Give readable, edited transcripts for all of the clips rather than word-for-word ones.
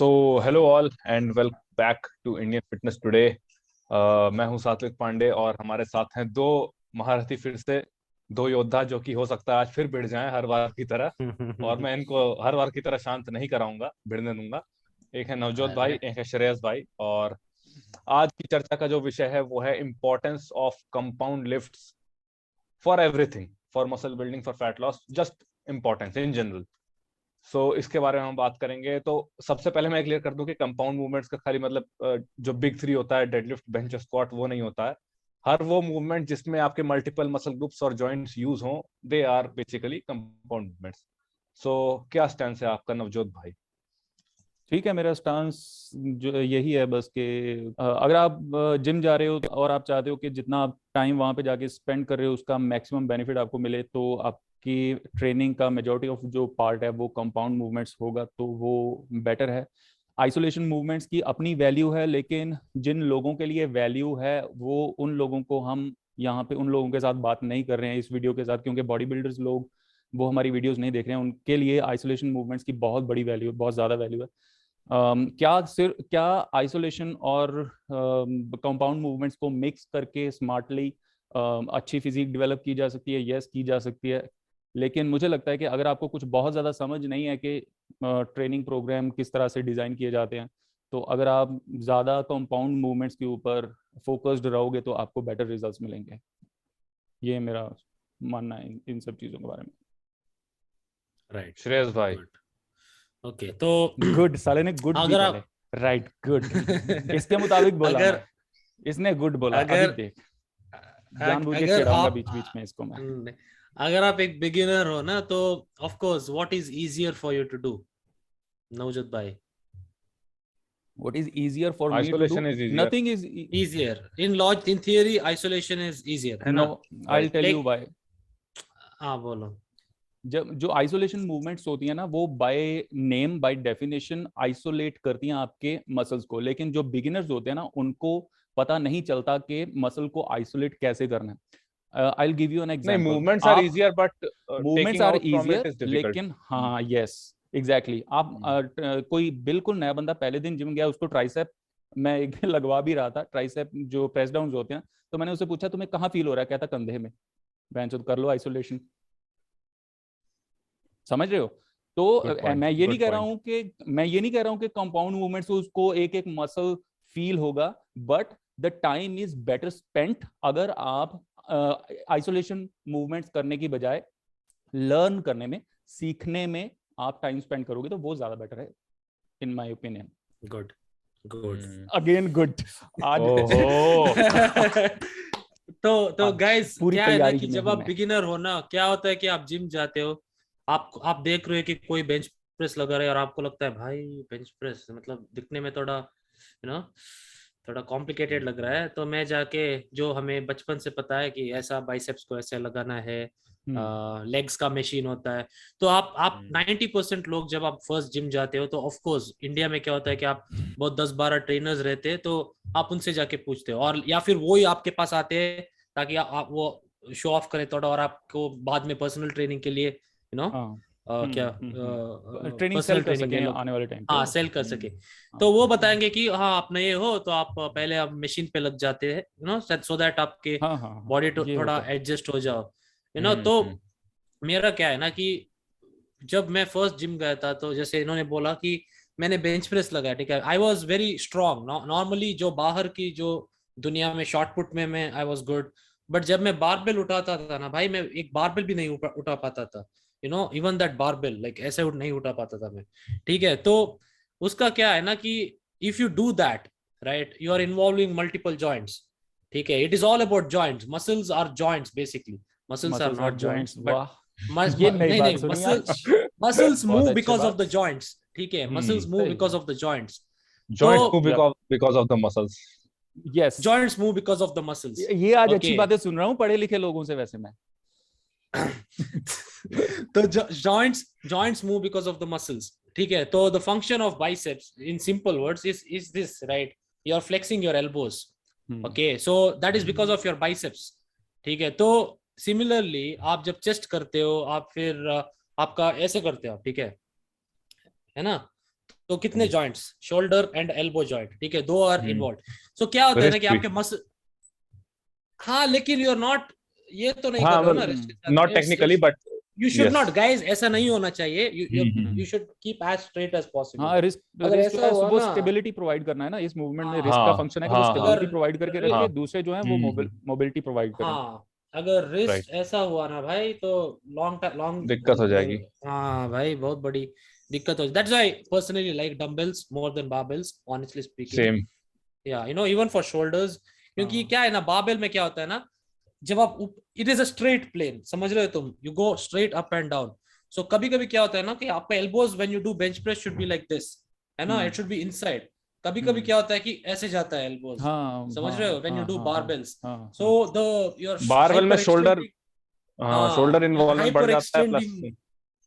तो hello all and welcome back to Indian fitness today. मैं हूं सात्विक पांडे और हमारे साथ हैं दो महारथी, फिर से दो योद्धा जो कि हो सकता है आज फिर भिड़ जाएं हर बार की तरह। और मैं इनको हर बार की तरह शांत नहीं कराऊंगा, भिड़ने दूंगा। एक है नवजोत भाई, अरे एक है श्रेयस भाई। और आज की चर्चा का जो विषय है वो है importance of compound lifts for everything, for muscle building, for fat loss, just importance in general. इसके बारे में हम बात करेंगे। तो सबसे पहले मैं क्लियर कर दूं कि कंपाउंड मूवमेंट्स का खाली मतलब जो बिग थ्री होता है, डेडलिफ्ट, बेंच, स्क्वाट, वो नहीं होता है। हर वो मूवमेंट जिसमें आपके मल्टीपल मसल ग्रुप्स और जॉइंट्स यूज हों, they are basically compound movements. क्या स्टैंड है आपका नवजोत भाई? ठीक है। मेरा स्टांस जो यही है बस कि अगर आप जिम जा रहे हो और आप चाहते हो कि जितना आप टाइम वहां पे जाके स्पेंड कर रहे हो उसका मैक्सिमम बेनिफिट आपको मिले, तो आपकी ट्रेनिंग का मेजोरिटी ऑफ जो पार्ट है वो कंपाउंड मूवमेंट्स होगा, तो वो बेटर है। आइसोलेशन मूवमेंट्स की अपनी वैल्यू है, लेकिन जिन लोगों के लिए वैल्यू है वो उन लोगों को हम यहाँ पे उन लोगों के साथ बात नहीं कर रहे हैं इस वीडियो के साथ, क्योंकि बॉडी बिल्डर्स लोग वो हमारी वीडियोस नहीं देख रहे हैं। उनके लिए आइसोलेशन मूवमेंट्स की बहुत बड़ी वैल्यू, बहुत ज़्यादा वैल्यू है। क्या आइसोलेशन और कंपाउंड मूवमेंट्स को मिक्स करके स्मार्टली अच्छी फिजिक डेवलप की जा सकती है? यस, की जा सकती है। लेकिन मुझे लगता है कि अगर आपको कुछ बहुत ज़्यादा समझ नहीं है कि ट्रेनिंग प्रोग्राम किस तरह से डिज़ाइन किए जाते हैं, तो अगर आप ज़्यादा कंपाउंड मूवमेंट्स के ऊपर फोकस्ड रहोगे तो आपको बेटर रिजल्ट्स मिलेंगे। ये मेरा मानना है इन सब चीज़ों के बारे में। राइट। श्रेयस भाई। गुड। ओके तो गुड, साले ने गुड दी अगर पहले। आप राइट, गुड। इसके मुताबिक बोला मैं। अगर इसने गुड बोला, अभी अगर देख। जानबूझ के अगर चिढ़ाऊंगा आप बीच बीच में इसको मैं। अगर आप एक बिगिनर हो ना, तो of course what is easier for you to do, Navjot भाई? What is easier for me to do? Isolation is easier. Nothing is easier in laws, in theory isolation is easier, है no, ना? I'll tell you like why. हाँ, बोलो। जब जो isolation movements होती है ना, वो by name, by definition isolate करती हैं आपके मसल्स को, लेकिन जो बिगिनर्स होते हैं ना उनको पता नहीं चलता कि मसल को आइसोलेट कैसे करना है। I will give you an नहीं, एग्जांपल। मूवमेंट्स आर आप easier but movements taking are out from it easier, is difficult. लेकिन हाँ, यस, एग्जैक्टली। आप कोई बिल्कुल नया बंदा पहले दिन जिम गया, उसको ट्राइसेप मैं एक दिन लगवा भी रहा था, ट्राइसेप जो प्रेस डाउन होते हैं, तो मैंने उससे पूछा तुम्हें कहाँ फील हो रहा है, कहता कंधे में। बेंच कर लो आइसोलेशन। समझ रहे हो? तो गुड पॉइंट, मैं ये नहीं गुड कह रहा पॉइंट। हूं कि कंपाउंड मूवमेंट्स उसको एक एक मसल फील होगा, but the time is better spent अगर आप आइसोलेशन मूवमेंट्स करने की बजाय लर्न करने में, सीखने में आप टाइम स्पेंड करोगे, तो वो ज्यादा बेटर है in my opinion. Good, good. Again good. आज ओहो। तो आज गाइस, पूरी क्या है ना तैयारी कि में जब हूं आप मैं। बिगिनर हो ना, क्या होता है कि आप जिम जाते हो, आप देख रहे हो कि कोई बेंच प्रेस लगा रहा है और आपको लगता है भाई बेंच प्रेस मतलब दिखने में थोड़ा थोड़ा कॉम्प्लिकेटेड लग रहा है। तो मैं जाके, जो हमें बचपन से पता है कि ऐसा बाइसेप्स को ऐसे लगाना है, लेग्स का मशीन होता है। तो आप 90% लोग जब आप फर्स्ट जिम जाते हो, तो ऑफ कोर्स इंडिया में क्या होता है कि आप बहुत 10-12 ट्रेनर्स रहते हैं, तो आप उनसे जाके पूछते हो, और या फिर वो ही आपके पास आते हैं ताकि आप वो शो ऑफ करें थोड़ा, और आपको बाद में पर्सनल ट्रेनिंग के लिए हाँ। क्या ट्रेनिंग सेल पर्सनल कर ट्रेनिंग ले सकें लो, आने वाले टाइम पे। हाँ, सेल कर सके। हाँ। तो वो बताएंगे कि हाँ आप नए हो, तो आप पहले आप मशीन पे लग जाते हैं, सो दैट आपके हाँ हाँ हाँ, बॉडी ये थोड़ा होता है। एडजस्ट हो जाओ। हम्म तो हम्म मेरा क्या है ना कि जब मैं फर्स्ट जिम गया था, तो जैसे इन्होंने बोला कि मैंने बेंच प्रेस लगाया, ठीक है, I was very strong normally, जो बाहर की जो दुनिया में शॉर्ट पुट में मैं आई वॉज गुड। बट जब मैं बारबेल उठाता था ना भाई, मैं एक बारबेल भी नहीं उठा पाता था, इवन दैट बारबेल, लाइक ऐसे नहीं उठा पाता था मैं। ठीक है, तो उसका क्या है ना कि if you do that, right, you are involving multiple joints. ठीक है, it is all about joints, muscles are joints basically, muscles are muscles और नॉट जॉइंट्स, जॉइंट्स, बट वाह। ये नई नहीं बात नहीं, सुनी मसल आज। मसल्स बहुत मूव अच्छे बिकॉज ऑफ बात। The joints. ठीक है, मसल्स मूव सही बिकॉज है। Of the joints. तो joints move yup. Because of the muscles. Yes. Joints move because of the muscles. ये आज अच्छी ओके। बातें सुन रहा हूँ पढ़े लिखे लोगों से वैसे मैं। तो joints move because of the muscles. ठीक है, तो the function of biceps in simple words is this, right? You are flexing your elbows. Okay, so that is because of your biceps. ठीक है, तो सिमिलरली आप जब चेस्ट करते हो, आप फिर आपका ऐसे करते हो, ठीक है ना? तो कितने joints, shoulder and elbow joint, ठीक है, दो आर इन्वॉल्व। सो क्या होता है ना कि आपके मसल, हाँ लेकिन यू आर नॉट, ये तो नहीं कर रहे हो ना रिस्ट के साथ, not technically but you should not guys, ऐसा नहीं होना चाहिए, you should keep as straight as possible. हाँ, रिस्ट अगर रिस्ट ऐसा हुआ वो ना, स्टेबिलिटी प्रोवाइड करना है ना इस मूवमेंट में, हाँ, रिस्ट का फंक्शन है कि वो हाँ, स्टेबिलिटी अगर प्रोवाइड करके रि- रखे, दूसरे जो है वो मोबिलिटी प्रोवाइड करें। हाँ अगर राइट, रिस्ट ऐसा हुआ ना भाई तो लॉन्ग दिक्कत हो जाएगी। हाँ भाई बहुत बड़ी दिक्कत हो जाएगी। That's why personally like dumbbells more than barbells honestly speaking. Same. Yeah you know even for shoulders, क्योंकि क्या है ना बारबेल में क्या होता है ना, जब आप, it is a straight plane, समझ रहे हो तुम, you go straight up and down. So कभी कभी क्या होता है ना कि आपका elbows when you do bench press should be like this, है ना, इट शुड बी इनसाइड। कभी कभी क्या होता है कि ऐसे जाता है एल्बोज, हाँ, समझ रहे हो, when you do barbells. So the your barbell में शोल्डर, शोल्डर हाँ इन्वॉल्वमेंट बढ़ हाइपर जाता है, प्लस एक्सटेंडिंग,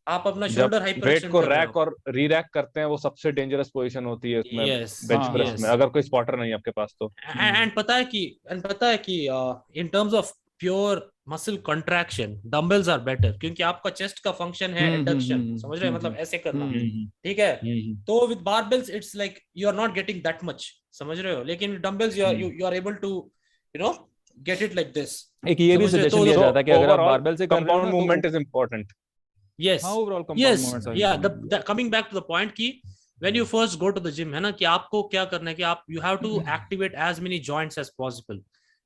आप अपना जब शोल्डर हाइपर वेट एक्सटेंड को कर रहे रैक हो। और री रैक करते हैं वो सबसे डेंजरस पोजीशन होती है उसमें, यस बेंच प्रेस यस। में, अगर कोई स्पॉटर नहीं है आपके पास तो। एंड पता है कि in terms of pure muscle contraction dumbbells are better, क्योंकि आपका चेस्ट का फंक्शन है एडक्शन, समझ रहे हैं, मतलब ऐसे करना, ठीक है। तो with barbells it's like you are not getting that much, समझ रहे हो, लेकिन dumbbells you are able to you know get it like this. एक ये भी सजेशन दिया जाता है कि अगर आप बारबेल से कर रहे हो कंपाउंड ना मूवमेंट इज इंपॉर्टेंट। यस हाँ, overall compound yes movements are yeah important. Coming back to the point की when you first go to the gym है ना, कि आपको क्या करना है कि आप you have to activate as many joints as possible,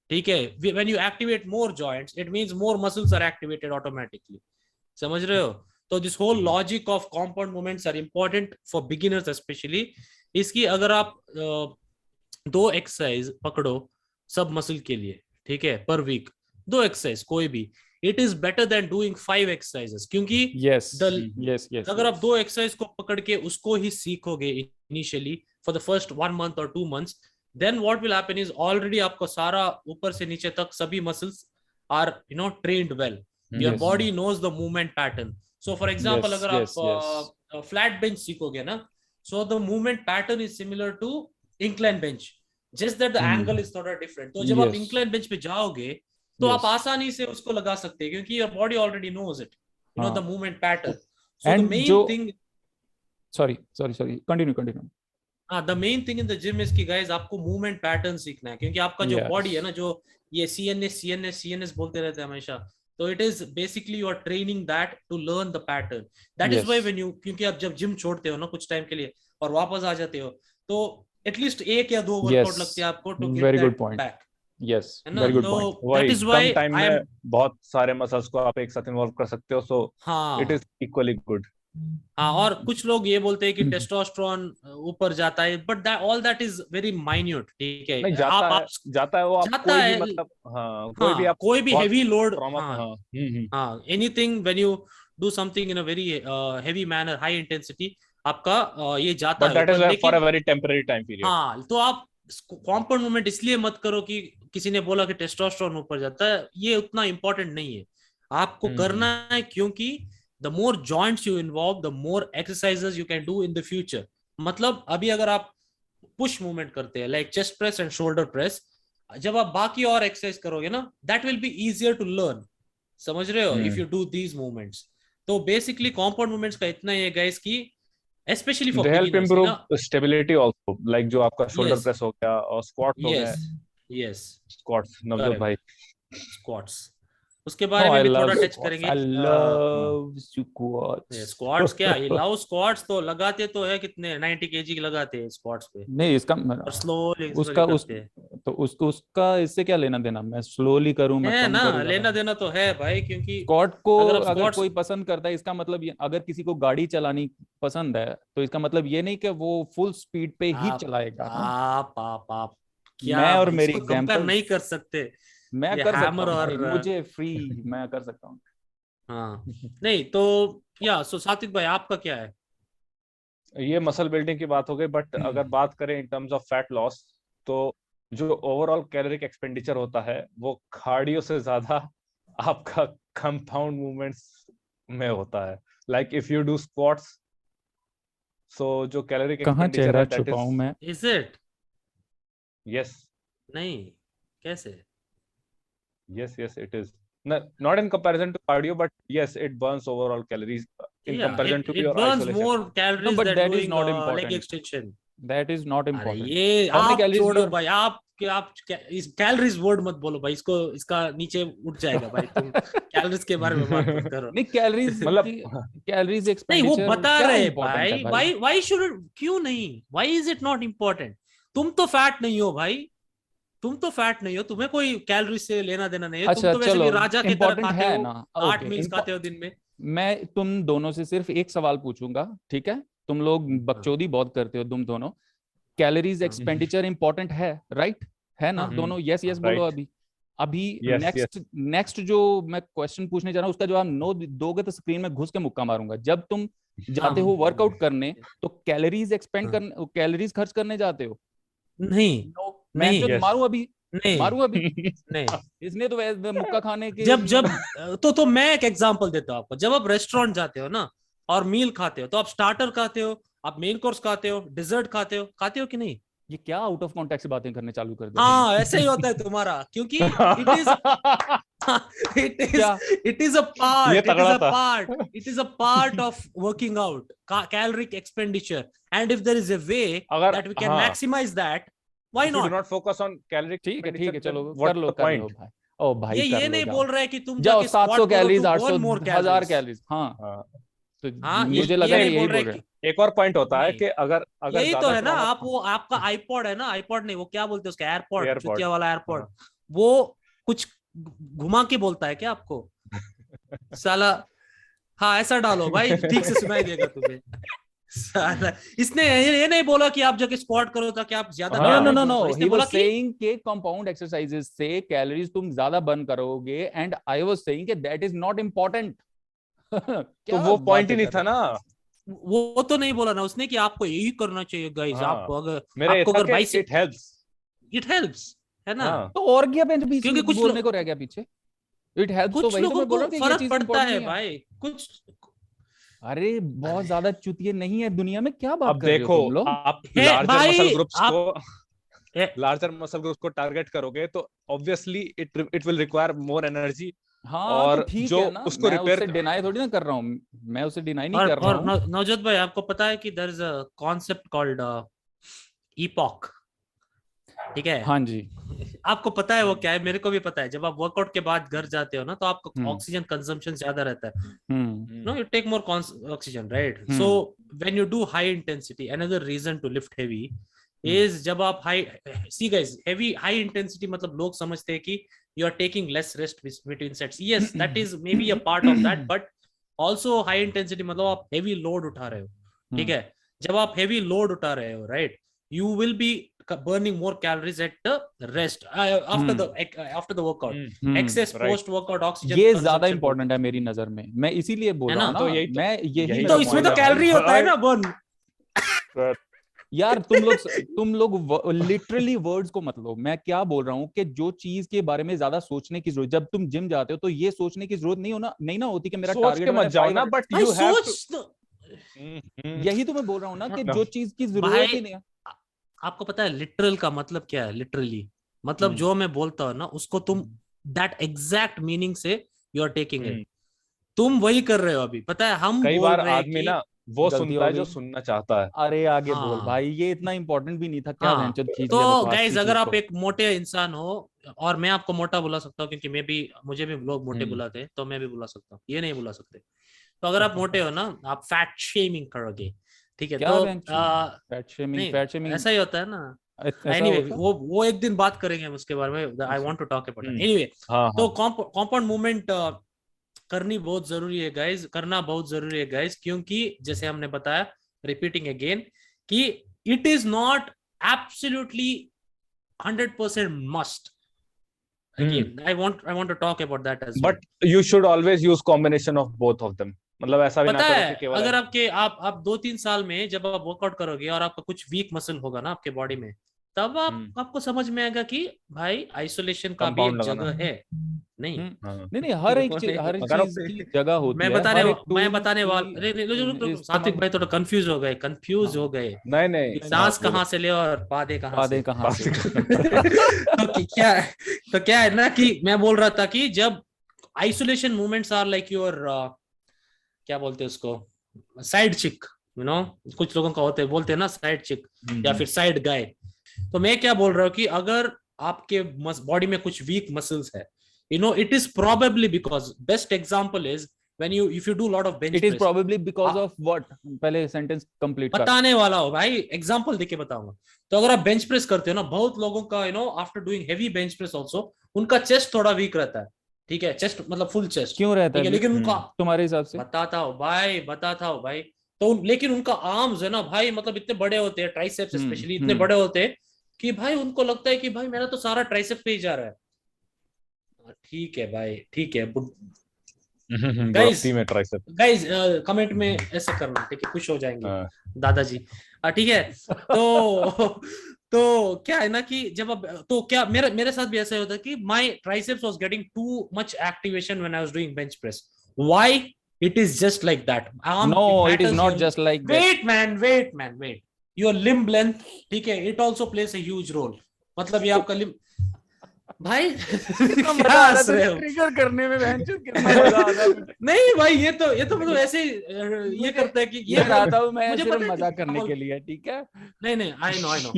ठीक है। when you activate more joints it means more muscles are activated automatically, समझ रहे हो। तो this whole logic of compound movements are important for beginners especially। इसकी अगर आप दो एक्सरसाइज पकड़ो सब मसल के लिए, ठीक है, पर वीक, दो एक्सरसाइज कोई भी, it is better than doing 5 exercises, क्योंकि यस अगर आप दो एक्सरसाइज को पकड़ के उसको ही सीखोगे initially for the first 1 month और 2 months, then what will happen is already आपको सारा ऊपर से नीचे तक सभी muscles are you know trained well, your body knows the movement pattern. So for example अगर आप फ्लैट बेंच सीखोगे ना, so the movement pattern is similar to incline bench, just that the angle is थोड़ा different. तो जब आप incline bench पे जाओगे तो आप आसानी से उसको लगा सकते हैं, क्योंकि your body already knows it, you know, the movement pattern. So the main thing, sorry continue। the main thing in the gym is कि guys आपको movement pattern सीखना है, क्योंकि आपका जो body है ना, जो ये CNS बोलते रहते हैं हमेशा, तो it is basically you are training that to learn the pattern. That is why when you, क्योंकि आप जब जिम छोड़ते हो ना कुछ टाइम के लिए और वापस आ जाते हो, तो एटलीस्ट 1 या 2 वर्कआउट लगते हैं आपको to get that back. Yes, very good point. That is why come time में बहुत सारे मसल्स को आप एक साथ इन्वॉल्व कर सकते हो, सो इट इज इक्वली गुड। हाँ, और कुछ लोग ये बोलते हैं कि टेस्टोस्टेरोन ऊपर जाता है, but all that is very minute, ठीक है। नहीं जाता है वो, आप कोई भी मतलब कोई भी heavy load, anything when you do something in a very heavy manner, high intensity, आपका ये जाता है, लेकिन for a very temporary time period. हाँ, तो आप कंपाउंड मूवमेंट इसलिए मत करो कि किसी ने बोला कि टेस्टोस्टेरोन ऊपर जाता है, ये उतना इंपॉर्टेंट नहीं है। आपको करना है क्योंकि the more joints you involve, the more exercises you can do in the future. मतलब अभी अगर आप पुश मूवमेंट करते हैं like chest press and shoulder press, जब आप बाकी और एक्सरसाइज करोगे ना, that will be easier to learn, समझ रहे हो, if you do these movements। तो बेसिकली कंपाउंड मूवमेंट्स का इतना ही है गाइस कि especially for they help beginners, improve stability also, like जो आपका शोल्डर प्रेस हो गया और स्क्वाट्स हो गए। yes स्क्वाट्स नवजोत भाई, स्क्वाट्स उसके बारे में भी थोड़ा टच करेंगे। I love squats। स्क्वाट्स क्या, ये लव स्क्वाट्स तो लगाते तो है कितने 90 kg लगाते हैं स्क्वाट्स पे, नहीं इसका और स्लोली उसका इससे क्या लेना देना, मैं स्लोली करूं मैं कम करूं, लेना देना तो है भाई, क्योंकि स्क्वाट को अगर कोई पसंद करता है, इसका मतलब ये, अगर किसी को गाड़ी चलानी पसंद है तो इसका मतलब ये नहीं कि वो फुल स्पीड पे ही चलाएगा। आप क्या मैं और मेरी कंपेयर नहीं कर सकते, मैं कर सकता हूं, मुझे फ्री, मैं कर सकता हूं। हाँ नहीं तो या सो सात्विक भाई आपका क्या है? ये मसल बिल्डिंग की बात हो गई, बट अगर बात करें इन टर्म्स ऑफ फैट लॉस, तो जो ओवरऑल कैलोरिक एक्सपेंडिचर होता है वो कार्डियो से ज्यादा आपका कंपाउंड मूवमेंट्स में होता है। Like if you do squats, so जो कैलोरिक एक्सपेंडिचर है दैट इज इट। यस नहीं कैसे? yes it is। not in comparison to cardio, but yes, it burns overall calories in comparison to it your burns isolation. more calories but than that is doing not leg important. extension. That is not अरे important. ये How many आप calories छोड़ो you're- भाई, आप इस calories word मत बोलो भाई, इसका नीचे उठ जाएगा भाई, तुम कैलोरीज के बारे में बात मत करो। नहीं कैलोरीज मतलब कैलोरीज नहीं, एक्सपेंडिचर वो बता रहे भाई, why should it, क्यों नहीं, why is it not important? तुम तो फैट नहीं हो भाई, तुम तो फैट नहीं हो, तुम्हें कोई कैलोरी से लेना देना नहीं है। अच्छा, तुम तो वैसे भी चलो, राजा की तरह important खाते है हो, ना, 8 okay, मील्स खाते हो दिन में। मैं तुम दोनों से सिर्फ एक सवाल पूछूंगा, ठीक है? तुम लोग बकचोदी बहुत करते हो तुम दोनों। कैलोरीज एक्सपेंडिचर इंपॉर्टेंट है, राइट? है ना? दोनों यस यस बोलो। अभी नेक्स्ट जो मैं क्वेश्चन पूछने जा रहा हूँ उसका जवाब नो दोगे तो स्क्रीन में घुस के मुक्का मारूंगा। जब तुम जाते हो वर्कआउट करने तो कैलोरीज एक्सपेंड करने, कैलोरीज खर्च करने जाते हो? नहीं, मैं नहीं, जो मारूं अभी, नहीं, मारूं अभी नहीं। इसने तो वैसे मुक्का खाने के जब तो मैं एक एग्जांपल देता हूँ आपको। जब आप रेस्टोरेंट जाते हो ना और मील खाते हो, तो आप स्टार्टर खाते हो, आप मेन कोर्स खाते हो, डिजर्ट खाते हो कि नहीं? ये क्या आउट ऑफ कॉन्टेक्स्ट से बातें करने चालू कर दिया? हाँ, ऐसा ही होता है तुम्हारा, क्योंकि it is a part of working out, caloric expenditure, and if there is a way that we can maximize that, why not? Do not focus on caloric. ठीक है, चलो कर लो भाई। ओ भाई, ये नहीं बोल रहा है कि तुम जाओ जाके 700 कैलोरीज, 800, 1000 कैलोरीज। कैलोरीज। हाँ, तो हाँ, मुझे लगा ये यही बोल बोल रहे रहे हैं। एक और पॉइंट होता है कि अगर यही तो है ना, आप वो आपका आईपॉड है ना, आईपॉड नहीं, वो क्या बोलते हैं उसका, एयरपॉड, चुतिया वाला एयरपॉड, वो कुछ घुमा के बोलता है क्या आपको? साला, हाँ ऐसा डालो भाई, ठीक से सुनाई देगा तुम्हें। साला, इसने ये नहीं बोला कि आप जाके स्क्वाट करो ताकि आप ज्यादा नो ही वाज सेइंग कि कंपाउंड एक्सरसाइजेस से कैलोरीज तुम ज्यादा बर्न करोगे, एंड आई वाज सेइंग कि दैट इज नॉट इंपॉर्टेंट। तो वो पॉइंट ही नहीं था ना, वो तो नहीं बोला ना उसने कि आपको यही करना चाहिए गाइस। आप अगर बाइसेप्स, इट हेल्प्स है ना, तो और क्या बेंच क्योंकि कुछ बोलने को रह गया पीछे? इट हेल्प्स, तो वही तो मैं बोल रहा हूं कि ये चीज पड़ता है भाई कुछ। अरे बहुत ज्यादा चुतिये नहीं है दुनिया में, क्या बात कर रहे हो तुम लोग? आप लार्जर मसल ग्रुप्स को टारगेट करोगे तो obviously it will require more energy. हाँ, और तो ठीक जो है ना, उसको मैं रिपेयर उससे डिनाई थोड़ी ना कर रहा हूँ, मैं उसे डिनाई नहीं कर रहा हूँ। और नवजोत भाई, आपको पता है कि there is a concept called epoch, ठीक है? हाँ जी, आपको पता है वो क्या है? मेरे को भी पता है। जब आप वर्कआउट के बाद घर जाते हो ना, तो आपका ऑक्सीजन कंजम्पशन ज्यादा रहता है। No, you take more oxygen, right? So when you do high intensity, another reason to lift heavy is, जब आप सी गाइस, हाई इंटेंसिटी मतलब लोग समझते हैं कि you are taking less rest between sets. Yes, that is maybe a part of that, but also high intensity मतलब आप heavy load उठा रहे हो, ठीक है? जब आप heavy load उठा रहे हो, right, you will be burning more calories at the rest after the workout. Excess post workout oxygen, ये ज्यादा इंपॉर्टेंट है मेरी नजर में, मैं इसीलिए बोल रहा हूँ ना, मैं यही तो इसमें तो कैलोरी होता है ना बर्न। यार तुम लोग लिटरली वर्ड्स को मत लो। मैं क्या बोल रहा हूँ कि जो चीज के बारे में ज्यादा सोचने की जरूरत, जब तुम जिम जाते हो तो ये सोचने की जरूरत नहीं ना होती कि मेरा टारगेट मत जाओ ना, बट यू हैव टू, यही तो मैं बोल रहा हूँ ना कि जो चीज की जरूरत ही नहीं है। आपको पता है लिटरल का मतलब क्या है? लिटरली मतलब जो मैं बोलता हूँ ना, उसको तुम दैट एग्जैक्ट मीनिंग से यू आर टेकिंग इट, तुम वही कर रहे हो अभी। पता है हम कई बोल बार रहे हैं आदमी ना वो सुनता है जो सुनना चाहता है। अरे आगे बोल भाई, ये इतना इंपॉर्टेंट भी नहीं था क्या? तो गाइस, अगर आप एक मोटे इंसान हो, और मैं आपको मोटा बुला सकता हूँ क्योंकि मुझे भी लोग मोटे बुलाते हैं, तो मैं भी बुला सकता हूँ, ये नहीं बुला सकते। तो अगर आप मोटे हो ना, आप फैट शेमिंग करोगे, ठीक है? तो फैट शेमिंग ऐसा ही होता है ना। एनीवे, वो एक दिन बात करेंगे हम उसके बारे में। I want to talk about it. Anyway, तो कंपाउंड मूवमेंट करनी बहुत जरूरी है गाइज, करना बहुत जरूरी है गाइज, क्योंकि जैसे हमने बताया, रिपीटिंग अगेन, कि it is not absolutely 100% must. Again, I want to talk about that as well. But you should always use combination of both of them. मतलब ऐसा भी ना करो कि केवल, अगर आप 2-3 साल में जब आप वर्कआउट करोगे और आपका कुछ वीक मसल होगा ना आपके बॉडी में, तब आपको समझ में आएगा कि भाई आइसोलेशन का भी एक जगह है। नहीं, हर एक चीज की जगह होती है। मैं बताने वाला, सात्विक भाई थोड़ा कंफ्यूज हो गए। नहीं, सांस कहाँ से ले और पादे कहाँ से? तो क्या है ना कि मैं बोल रहा था कि जब isolation movements are like your क्या बोलते हैं उसको, साइड चिक, यू नो, कुछ लोगों का होते हैं, बोलते हैं ना साइड चिक या फिर साइड गाय। तो मैं क्या बोल रहा हूँ कि अगर आपके बॉडी में कुछ वीक मसल्स है, you know, it is probably because best example is when you if you do lot of bench It is press, probably because of what? पहले सेंटेंस कंप्लीट कर। बताने वाला हो भाई, एग्जांपल देके बताऊंगा। तो अगर आप बेंच प्रेस करते हो ना, बहुत लोगों का you know after doing heavy bench press also उनका चेस्ट थोड़ा वीक रहता है, ठीक है, चेस्ट मतलब फुल चेस्ट क्यों रहता ठीक है, है लेकिन उनका तुम्हारे हिसाब से? बताता हूँ भाई, तो लेकिन उनका आर्म्स है ना भाई, मतलब इतने बड़े होते हैं, ट्राइसेप्स स्पेशली इतने बड़े होते हैं कि भाई उनको लगता है कि भाई मेरा तो सारा ट्राइसेप पे ही जा रहा है। ठीक है भाई, ठीक है गाइस कमेंट में ऐसे करना, ठीक है, खुश हो जाएंगे दादाजी, ठीक है। तो क्या है ना कि जब अब तो क्या मेरे साथ भी ऐसा होता है कि my triceps was getting too much activation when I was doing bench press. Why? It is just like that. No, it is not just like that. Wait your limb length, ठीक है, it also plays a huge role. मतलब ये आपका limb भाई क्या हंस रहे हो? ट्रिगर करने में बहनचोद कितना मजा आता है। नहीं भाई, ये तो मतलब ऐसे ये करता है कि ये आता हूँ मैं मुझे सिर्फ पता है मजा कि करने के लिए, ठीक है। नहीं आई नो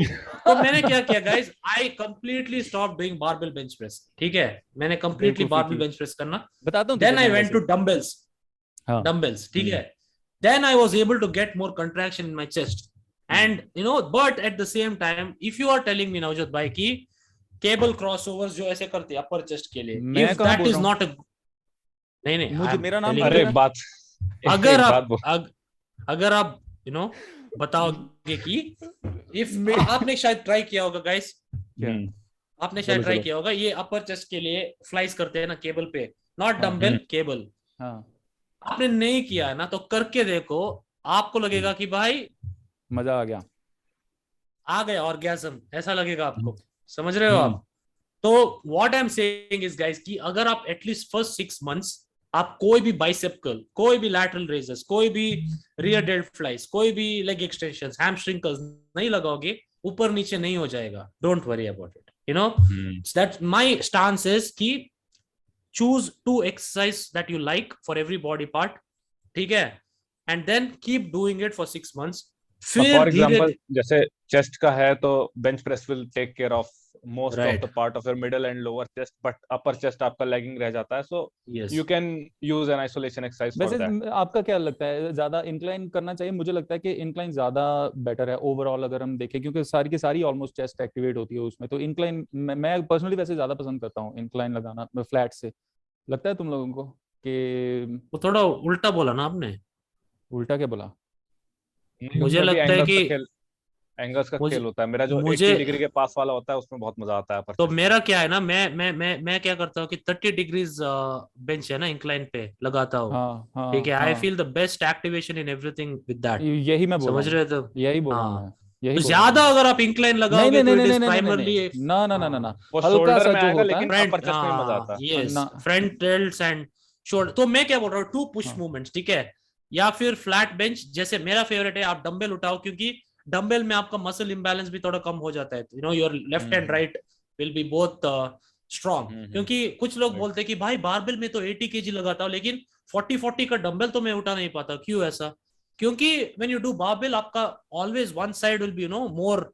तो मैंने क्या किया guys, I completely stop doing barbell bench press, ठीक है, मैंने कंप्लीटली बारबेल बेंच प्रेस करना बताता हूँ। Then I went to dumbbells, ठीक है, then I was able to get more contraction in my chest and you know, but at the same time if you are telling me Navjot भाई की cable crossovers जो ऐसे करते हैं अपर chest के लिए, इफ दैट इज नॉट नहीं मुझे मेरा नाम अरे बात अगर आप यू नो बताओगे कि इफ आपने शायद ट्राई किया होगा गाइस, आपने शायद ट्राई किया होगा, ये अपर चेस्ट के लिए फ्लाइज करते हैं ना केबल पे, नॉट डंबल, केबल। आपने नहीं किया है ना, तो करके देखो, आपको लगेगा कि भाई मजा आ गया ऑर्गेज़म, ऐसा लगेगा आपको, समझ रहे हो आप? तो what I am saying is guys कि अगर आप एटलीस्ट फर्स्ट 6 मंथ्स आप कोई भी बाइसेप कर्ल, कोई भी लैटरल रेजेस, कोई भी रियर डेल्ट फ्लाइज, कोई भी लेग एक्सटेंशंस, हैमस्ट्रिंग कर्ल्स नहीं लगाओगे, ऊपर नीचे नहीं हो जाएगा, don't worry about it, you know. That my stance is कि choose 2 exercise that you like for every body part, ठीक है, and then keep doing it for 6 months. For example जैसे चेस्ट का है तो bench press will take care of most of the part of your middle and lower chest, but upper chest आपका lagging रह जाता है, so you can use N isolation exercise for that. आपका क्या लगता है, ज्यादा इंक्लाइन करना चाहिए? मुझे लगता है कि इंक्लाइन ज्यादा बेटर है ओवरऑल अगर हम देखें, क्योंकि सारी की सारी ऑलमोस्ट चेस्ट एक्टिवेट होती है उसमें, तो इंक्लाइन मैं पर्सनली वैसे ज्यादा पसंद करता हूँ इंक्लाइन लगाना फ्लैट से। लगता है तुम लोगों को कि वो थोड़ा उल्टा बोला ना आपने? उल्टा क्या बोला? मुझे लगता है कि एंगल्स का खेल होता है, मेरा जो 80 डिग्री के पास वाला होता है उसमें बहुत मजा आता है। तो मेरा क्या है ना, मैं क्या करता हूँ कि 30 डिग्रीज बेंच है ना इंक्लाइन पे लगाता हूँ, ठीक है, I feel the best activation in everything with that. यही मैं समझ रहे हो? तो यही बोल रहा हूँ मैं। तो ज्यादा अगर आप इंक्लाइन लगाओगे तो इट इज प्राइमरली ना हल्का सा जो होता है, लेकिन अपर चेस्ट में मजा आता है। Yes, front delts and shoulder. तो मैं क्या बोल रहा हूँ, 2 पुश मूवमेंट्स, ठीक है, या फिर फ्लैट बेंच, जैसे मेरा फेवरेट है आप डंबल उठाओ, क्योंकि डंबल में आपका मसल इंबैलेंस भी थोड़ा कम हो जाता है, you know, your left and right will be both strong. क्योंकि कुछ लोग बोलते हैं कि भाई बारबेल में तो 80 kg लगाता हूं, लेकिन 40 का डंबल तो मैं उठा नहीं पाता। क्यों ऐसा? क्योंकि व्हेन यू डू बारबेल आपका always one side will be you know more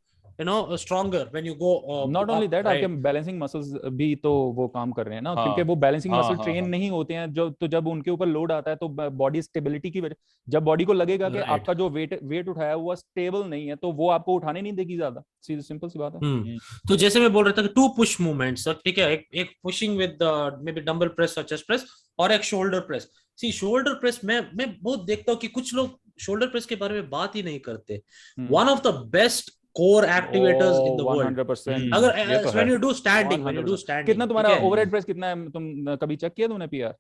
stronger when you go not only that, आपके बैलेंसिंग मसल्स भी तो वो काम कर रहे हैं ना, क्योंकि वो बैलेंसिंग मसल ट्रेन नहीं होते हैं जो, तो जब उनके ऊपर लोड आता है तो बॉडी स्टेबिलिटी की वजह, जब बॉडी को लगेगा कि आपका जो वेट उठाया हुआ स्टेबल नहीं है, तो वो आपको उठाने नहीं देगी ज्यादा, सीधी सिंपल सी बात है। तो जैसे मैं बोल रहा था कि 2 पुश मूवमेंट्स, ठीक है, एक pushing with may be dumbbell press और चेस्ट प्रेस, और एक शोल्डर प्रेस। सी शोल्डर प्रेस मैं बहुत देखता हूँ कि कुछ लोग शोल्डर प्रेस के बारे में बात ही नहीं करते। One of the best core activators in the world 100%। अगर when you do standing कितना तुम्हारा ओवरहेड प्रेस कितना है? तुम कभी चेक किया तुमने पीआर?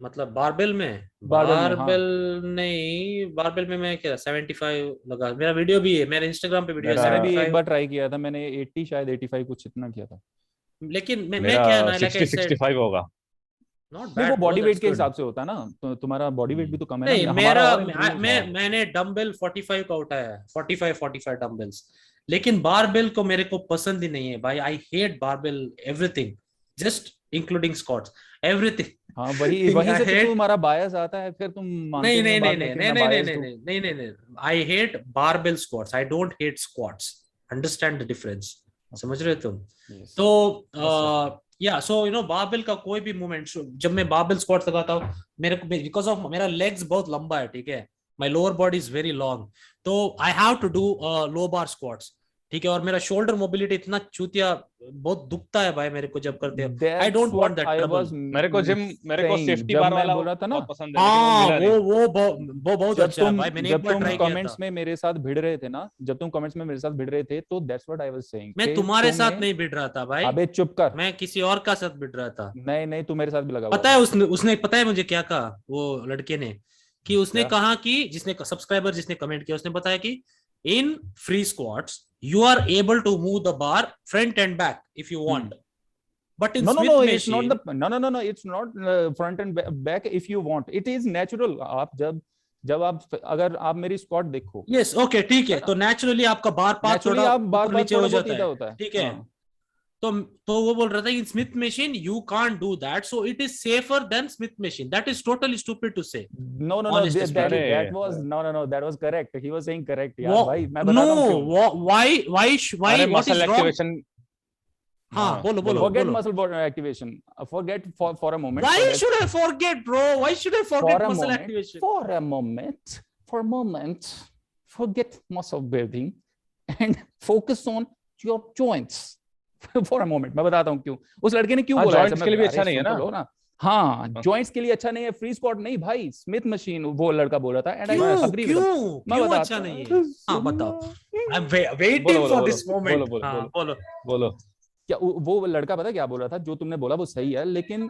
मतलब बारबेल में? बारबेल नहीं, बारबेल में मैं क्या 75 लगा, मेरा वीडियो भी है, मेरे इंस्टाग्राम पे वीडियो है। मैंने भी एक बार ट्राई किया था, मैंने 80 शायद 85 कुछ इतना किया था, लेकिन मैं क्या ना 60-65 होगा। वो बॉडी वेट के हिसाब से होता है ना, तो तुम्हारा बॉडी वेट भी तो कम है ना। मेरा मैंने डंबल 45 का उठाया है, 45 डंबल्स, लेकिन बारबेल को मेरे को पसंद ही नहीं है भाई। I hate barbell everything, just including squats, everything. हाँ वही Thing वहीं I से तो hate- तुम्हारा बायस आता है, फिर तुम मानते नहीं नहीं हो नहीं बाद नहीं में नहीं कि नहीं मैं नहीं नहीं biased नहीं हूँ। नहीं नहीं नहीं नहीं I hate barbell squats, I don't hate squats, understand the difference, समझ रहे हो तुम? Yes. तो या सो यू नो बारबेल का कोई भी मूवमेंट, जब मैं बारबेल स्क्वाट्स लगाता हूँ, मेरे को बिकॉज ऑफ मेरा लेग्स बहुत लंबा है, ठीक है, my lower body is very long, तो I have to do low bar squats, ठीक है, और मेरा शोल्डर मोबिलिटी इतना चूतिया, बहुत दुखता है भाई मेरे को जब करते हो, आई That's don't want what that I trouble. was मेरे को saying. सेफ्टी जब बार मैं वाला बोल रहा था ना, बहुत पसंद है, लेकिन वो हाँ मिला नहीं। वो बहुत अच्छा है भाई, मैंने एक जब बार तुम ट्राई किया कमेंट्स था। में मेरे साथ भिड़ रहे थे ना, जब तुम कमेंट्स में मेरे साथ भिड़ रहे थे, तो that's what I was saying मैं कि तुम्हारे साथ तुम्हें, नहीं भिड़ रहा था भाई, अबे चुप कर, मैं किसी और का साथ भिड़ रहा था। नहीं नहीं तू मेरे साथ भी लगा हुआ पता है उसने पता है मुझे क्या कहा वो लड़के ने, कि उसने क्या? कहा कि जिसने सब्सक्राइबर जिसने कमेंट किया, उसने बताया कि in free squats you are able to move the bar front and back if you want, but in No, Smith it's not machine, the no, it's not front and back if you want. It is natural. आप जब आप अगर आप मेरी squat देखो, yes okay ठीक है, तो नेचुरली आपका बार पाथ नेचुरली थोड़ा आप बार ऊपर बार नीचे थोड़ा हो बहुत जाता सीधा है, होता है, ठीक है, हाँ। तो वो बोल रहा था in Smith machine you can't do that, so it is safer than Smith machine, that is totally stupid to say. No, Honestly speaking. that was no, that was correct. He was saying correct यार Wha- भाई, मैं no, बताता हूँ क्यों। why अरे what is muscle wrong? Activation, हाँ बोलो बोलो Forget बोलो। muscle activation. Forget for a moment. Why forget should I forget, bro? Why should I for forget a muscle moment, activation? for a moment, forget muscle building and focus on your joints for a moment. मैं बताता हूँ क्यों, उस लड़के ने क्यों हाँ, बोला ऐसा, joints के लिए भी अच्छा नहीं है सुन तो ना। लो ना। हाँ जॉइंट्स के लिए अच्छा नहीं है, फ्री स्क्वाट नहीं भाई, स्मिथ मशीन वो लड़का बोल रहा था, and I agree with him. मैं क्यों बताता अच्छा नहीं है? हाँ बताओ, I'm waiting बोलो for बोलो this moment. बोलो बोलो हाँ बोलो बोलो। बोलो। क्या वो लड़का पता क्या बोल रहा था, जो तुमने बोला वो सही है, लेकिन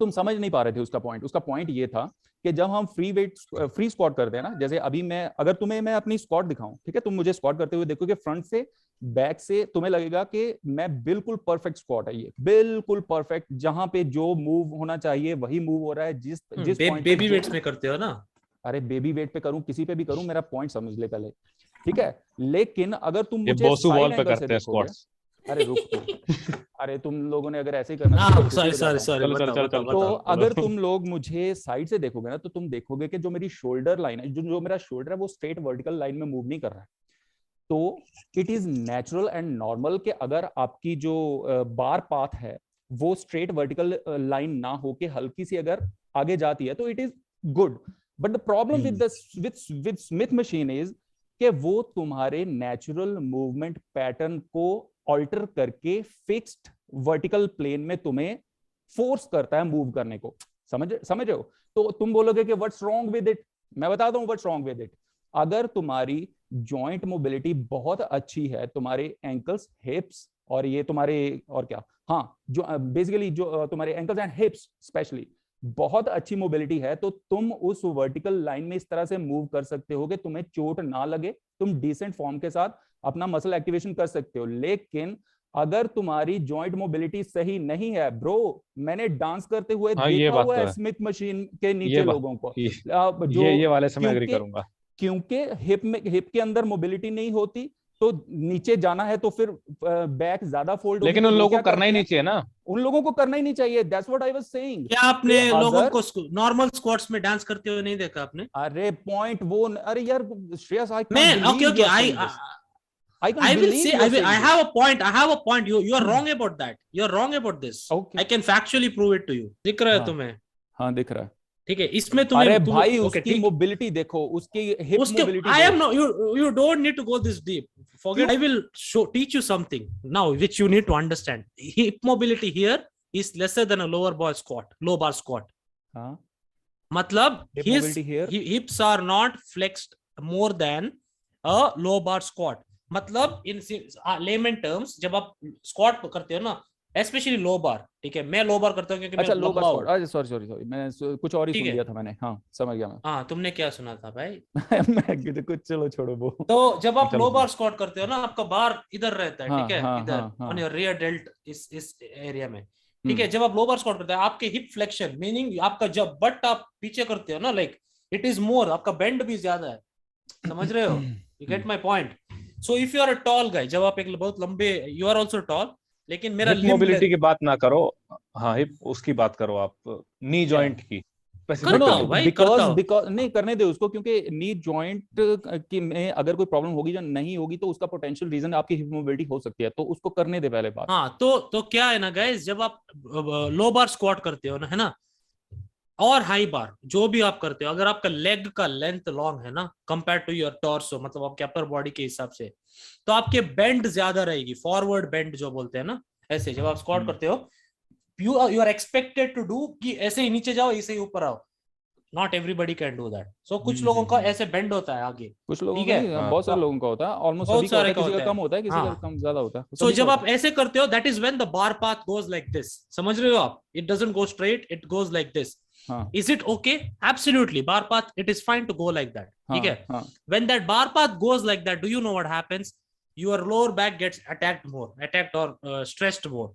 तुम समझ नहीं पा रहे थे उसका पॉइंट ये था कि जब हम फ्री स्क्वाट करते हैं ना, जैसे अभी अगर तुम्हें मैं अपनी स्क्वाट दिखाऊं, ठीक है, तुम मुझे स्क्वाट करते हुए देखोगे फ्रंट से बैक से, तुम्हें लगेगा कि मैं बिल्कुल परफेक्ट स्क्वाट है, ये बिल्कुल परफेक्ट, जहां पे जो मूव होना चाहिए वही मूव हो रहा है, जिस पॉइंट बेबी वेट्स में करते हो ना? अरे बेबी वेट पे करूं, किसी पे भी करूं, मेरा पॉइंट समझ ले पहले, ठीक है। लेकिन अगर तुम ये मुझे बोसू साइड वॉल पे एंगल से करते हैं देखोगे, स्क्वाट्स। अरे रुक तू, अरे तुम लोगों ने अगर ऐसे ही करना हाँ तो खुशी सॉरी हो सॉरी जाता। सॉरी, चलो, चलो, बताओ चलो, बताओ तो बताओ। अगर तुम लोग मुझे साइड से देखोगे ना, तो तुम देखोगे कि जो मेरी शोल्डर लाइन है, जो मेरा शोल्डर है, वो स्ट्रेट वर्टिकल लाइन में मूव नहीं कर रहा है। तो it is natural and normal कि अगर आपकी जो बार पाथ है वो स्ट्रेट वर्टिकल लाइन ना होके हल्की सी अगर आगे जाती है, तो it is good. But the problem with Smith machine is कि वो तुम्हारे नेचुरल मूवमेंट पैटर्न को ऑल्टर करके फिक्स्ड वर्टिकल प्लेन में तुम्हें फोर्स करता है मूव करने को, समझ रहे हो? तो तुम बोलोगे कि व्हाट्स रॉन्ग विद इट, मैं बताता हूं व्हाट्स रॉन्ग विद इट। अगर तुम्हारी जॉइंट मोबिलिटी बहुत अच्छी है, तुम्हारे एंकल्स, हिप्स और ये तुम्हारे और क्या, हाँ जो बेसिकली जो तुम्हारे एंकल्स एंड हिप्स स्पेशली बहुत अच्छी मोबिलिटी है, तो तुम उस वर्टिकल लाइन में इस तरह से मूव कर सकते हो कि तुम्हें चोट ना लगे, तुम डिसेंट फॉर्म के साथ अपना मसल एक्टिवेशन कर सकते हो। लेकिन अगर तुम्हारी जॉइंट मोबिलिटी सही नहीं है ब्रो, मैंने डांस करते हुए देखा हुआ है स्मिथ मशीन के नीचे लोगों को, जो ये वाले से मैं एग्री करूंगा, क्योंकि हिप के अंदर मोबिलिटी नहीं होती, तो नीचे जाना है तो फिर बैक ज्यादा फोल्ड, लेकिन उन लोगों को करना ही नहीं चाहिए ना, उन लोगों को करना ही नहीं चाहिए। That's what I was saying. क्या आपने लोगों को नॉर्मल स्क्वाट्स में डांस करते हुए नहीं देखा आपने? अरे पॉइंट वो, अरे यार श्रेयस, आई मैं okay I will say I have a point. You are wrong about that. You are wrong about this. Okay. I can factually prove it to you. दिख रहा है तुम्हें? हाँ दिख रहा है। ठीक है, इसमें तुम्हें अरे भाई उसकी मोबिलिटी देखो, उसकी hip mobility. I am no, you don't need to go this deep. Forget. I will teach you something now which you need to understand. Hip mobility here is lesser than a low bar squat. हाँ मतलब his hips are not flexed more than a low bar squat. मतलब इन lemon terms जब आप squat करते हो ना, specially लो बार, ठीक है, मैं लो बार करता हूँ क्योंकि अच्छा लो बार स्क्वाट, अच्छा सॉरी मैं कुछ और ही सुन लिया था मैंने, हाँ समझ गया मैं। हाँ तुमने क्या सुना था भाई? मैं कुछ, चलो छोड़ो वो। तो जब आप लो बार स्क्वाट करते हो ना, आपका बार इधर रहता है, ठीक है, इधर ऑन योर रियर डेल्ट, इस एरिया में, ठीक है। जब आप लो बार स्क्वाट करते हैं, आपके हिप फ्लेक्शन मीनिंग आपका जब बट आप पीछे करते हो ना, लाइक इट इज मोर, आपका बेंड भी ज्यादा है, समझ रहे हो? You get my point? So if you are a tall guy, जब आप एक बहुत लंबे, you are also tall, लेकिन मेरा हिप मोबिलिटी की बात ना करो, हाँ हिप उसकी बात करो आप, नी जॉइंट की करता हूँ स्पेसिफिकली। भाई, करता हूँ। बिकॉज नहीं करने दे उसको, क्योंकि नी जॉइंट की में अगर कोई प्रॉब्लम होगी या नहीं होगी तो उसका पोटेंशियल रीजन आपकी हिप मोबिलिटी हो सकती है, तो उसको करने दे पहले बात। हाँ, तो क्या है ना गाइस, जब आप लो बार स्क्वाट करते हो ना, है ना, और हाई बार जो भी आप करते हो, अगर आपका लेग का लेंथ लॉन्ग है ना कंपेयर टू योर टॉर्सो, मतलब आपके अपर बॉडी के हिसाब से, तो आपके बेंड ज्यादा रहेगी, फॉरवर्ड बेंड जो बोलते हैं ना, ऐसे जब आप स्क्वाट करते हो, you are expected to do कि ऐसे ही नीचे जाओ, ऐसे ही ऊपर आओ। Not everybody can do that. So कुछ लोगों का ऐसे बेंड होता है आगे, कुछ लोगों ठीक का है, नहीं, बहुत सारे लोगों का होता है, ऑलमोस्ट सभी बहुत का होता सारे है, का किसी का होता है। कम होता है, किसी का हाँ, कम ज्यादा होता है, सो सभी का जब होता आप ऐसे करते हो, that is when the bar path goes like this, समझ रहे हो आप, it doesn't go straight, it goes like this. हाँ Is it okay? Absolutely. Bar path, it is fine to go like that. ठीक है? हाँ When that bar path goes like that, do you know what happens? Your lower back gets attacked more, attacked or stressed more.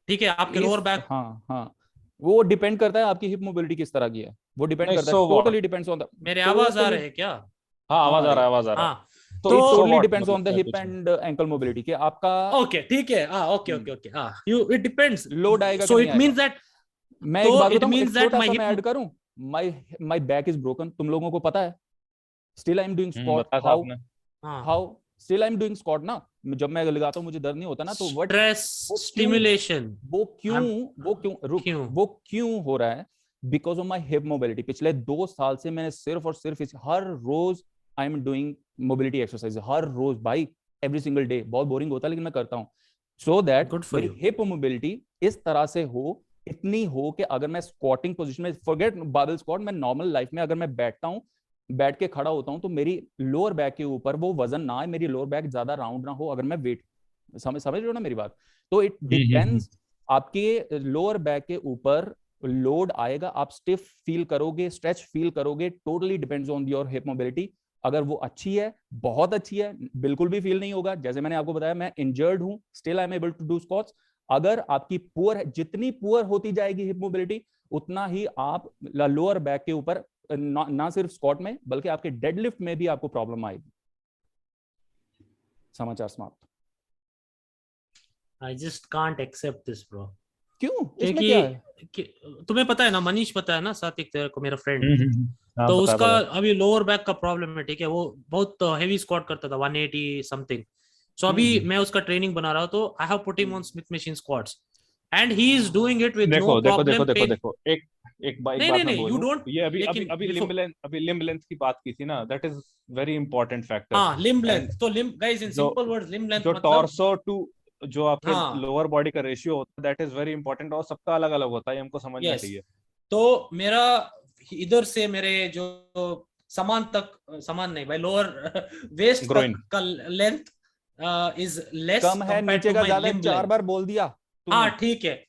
ठीक है? आपके lower back, हाँ हाँ, वो depend करता है आपकी हिप मोबिलिटी किस तरह की है, वो डिपेंड नहीं, करता है, so what, totally depends on the, मेरे आवाज आ रहे हैं क्या? हाँ आवाज हाँ आ रहा है, आवाज आ रहा है। हाँ, तो इट तो so totally what, depends on मतलब द क्या हिप कुछ नहीं। एंड एंकल मोबिलिटी के आपका ओके, ठीक है, हाँ, ओके, हाँ, you, it depends. लोड आएगा कि So नहीं it आएगा। means that, मैं तो एक बात it बताऊं, means एक that छोटा my सा hip, मैं ऐड करूं, my my back is broken, तुम लोगों को पता है, still I am doing squat, बताया था हाउ आपने। हाँ, how still I am doing squat ना, जब मैं लगाता हूं मुझे दर्द नहीं होता ना, तो व्हाट, stress वो क्यों stimulation, वो क्यों I'm, वो क्यों रुक क्यों? वो क्यों हो रहा है, because of my hip mobility. पिछले 2 साल से मैंने सिर्फ और सिर्फ हर रोज I am doing mobility exercise, हर रोज भाई, एवरी सिंगल डे। बहुत बोरिंग होता है लेकिन मैं करता हूँ, सो दैट Good for मेरी you. हिप मोबिलिटी इस तरह से हो, इतनी हो कि अगर मैं स्क्वाटिंग पोजीशन में, फॉरगेट बादल स्क्वाट, मैं नॉर्मल लाइफ में अगर मैं बैठता हूँ, बैठ के खड़ा होता हूँ, तो मेरी लोअर बैक के ऊपर वो वजन ना आए, मेरी लोअर बैक ज्यादा राउंड ना हो, अगर मैं वेट, समझ रहे हो ना मेरी बात। तो इट डिपेंड्स, आपके लोअर बैक के ऊपर लोड आएगा, आप स्टिफ फील करोगे, स्ट्रेच फील करोगे, totally depends on your hip mobility. अगर वो अच्छी है, बहुत अच्छी है, बिल्कुल भी फील नहीं होगा, जैसे मैंने आपको बताया मैं इंजर्ड हूं, still I am able to do squats. अगर आपकी पुअर है, जितनी पुअर होती जाएगी हिप मोबिलिटी, उतना ही आप लोअर बैक के ऊपर ना सिर्फ स्क्वाट में बल्कि आपके डेडलिफ्ट में भी आपको प्रॉब्लम आएगी। समाचार समाप्त। I just can't accept this, bro. क्यों, इसमें क्या है? तुम्हें पता है ना, मनीष पता है ना, सात्विक तेरे को, मेरा फ्रेंड, हाँ, तो पता है, उसका पता है। अभी लोअर बैक का प्रॉब्लम है, ठीक है, वो बहुत हेवी स्क्वाट करता था, 180 समथिंग। सो अभी मैं उसका ट्रेनिंग बना रहा हूँ, तो I have put him on Smith machine squats and he is doing it with no देखो देखो प्रॉब्लम, देखो देखो पेन। देखो, एक एक नहीं बात नहीं मैं नहीं, यू बोलूं, डोंट, ये अभी अभी लेकिन अभी बिफोर, लिम्ब लेंथ की बात की थी ना, that is very important factor. हाँ, लिम्ब लेंथ, एंड तो लिम्ब गाइस, इन जो सिंपल वर्ड्स, लिम्ब लेंथ जो मतलब, टॉर्सो टू, जो आपके हाँ, लोअर बॉडी का रेशियो होता है, दैट इज वेरी इंपॉर्टेंट, और सबका अलग अलग होता है, हमको समझना यस। चाहिए। तो मेरा इधर से मेरे जो समान तक, समान नहीं भाई, लोअर वेस्ट ग्रोइन तक का लेंथ इज लेस कम है, कंपेयर नीचे टू का माय ज्यादा है, लिम्ब 4 लेंथ। बार बोल दिया तूने। हाँ ठीक है,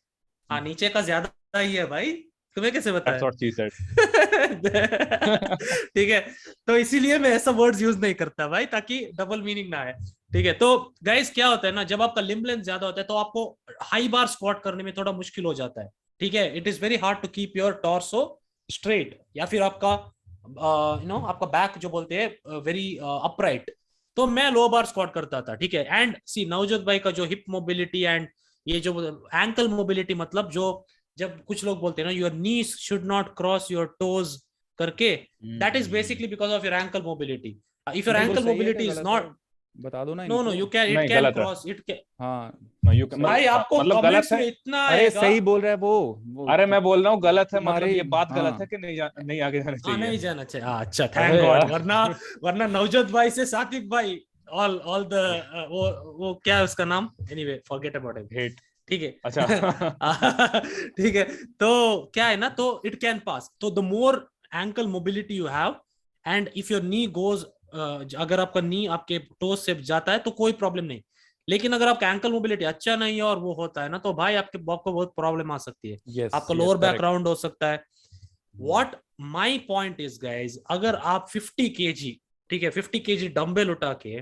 हाँ नीचे का ज्यादा ही है भाई, तुम्हें कैसे पता दैट्स है? What she said. ठीक है, तो इसीलिए मैं ऐसा वर्ड्स यूज नहीं करता भाई, ताकि डबल मीनिंग ना आए। ठीक है, तो गाइस क्या होता है ना, जब आपका लिम्ब लेंथ ज्यादा होता है तो आपको हाई बार स्क्वाट करने में थोड़ा मुश्किल हो जाता है। ठीक है, it is very hard to keep your torso straight, या फिर आपका आपका बैक जो बोलते हैं वेरी अपराइट। तो मैं लो बार स्क्वाट करता था, ठीक है, एंड सी नवजोत भाई का जो हिप मोबिलिटी एंड ये जो एंकल मोबिलिटी, मतलब जो जब कुछ लोग बोलते हैं ना, your knees should not cross your toes करके, that is basically because of your ankle mobility. If your बिल्कुल एंकल सही है क्या मोबिलिटी इज गलत है, नॉट, बता दो ना नो नो, इनको। यू कैन, इट नहीं, कैन गलत है। Cross, it can. हाँ भाई आपको मतलब गलत कमेंट्स है। में इतना अरे आएगा। सही बोल रहा है वो अरे मैं बोल रहा हूँ गलत है, मतलब तुम्हारे, ये बात गलत हाँ है कि नहीं आगे जाना हाँ, चाहिए। नहीं जाना चाहिए, हाँ, अच्छा, अरे थैंक गॉड, यार। वरना वरना नवजोत भाई से सात्विक भाई, ऑल द वो क्या है उसका नाम, anyway forget about it. Hate. ठीक है। अच्छा। ठीक है, तो क्या है ना, तो इट कैन पास, तो the more ankle mobility you have, and if your knee goes, अगर आपका नी आपके टोज से जाता है तो कोई प्रॉब्लम नहीं, लेकिन अगर आपका एंकल मोबिलिटी अच्छा नहीं है और वो होता है ना, तो भाई आपके आपको बहुत प्रॉब्लम आ सकती है। यस आपका yes lower back correct. Round हो सकता है। What my point is guys, अगर आप 50 केजी, ठीक है, 50 केजी डंबल उठा के,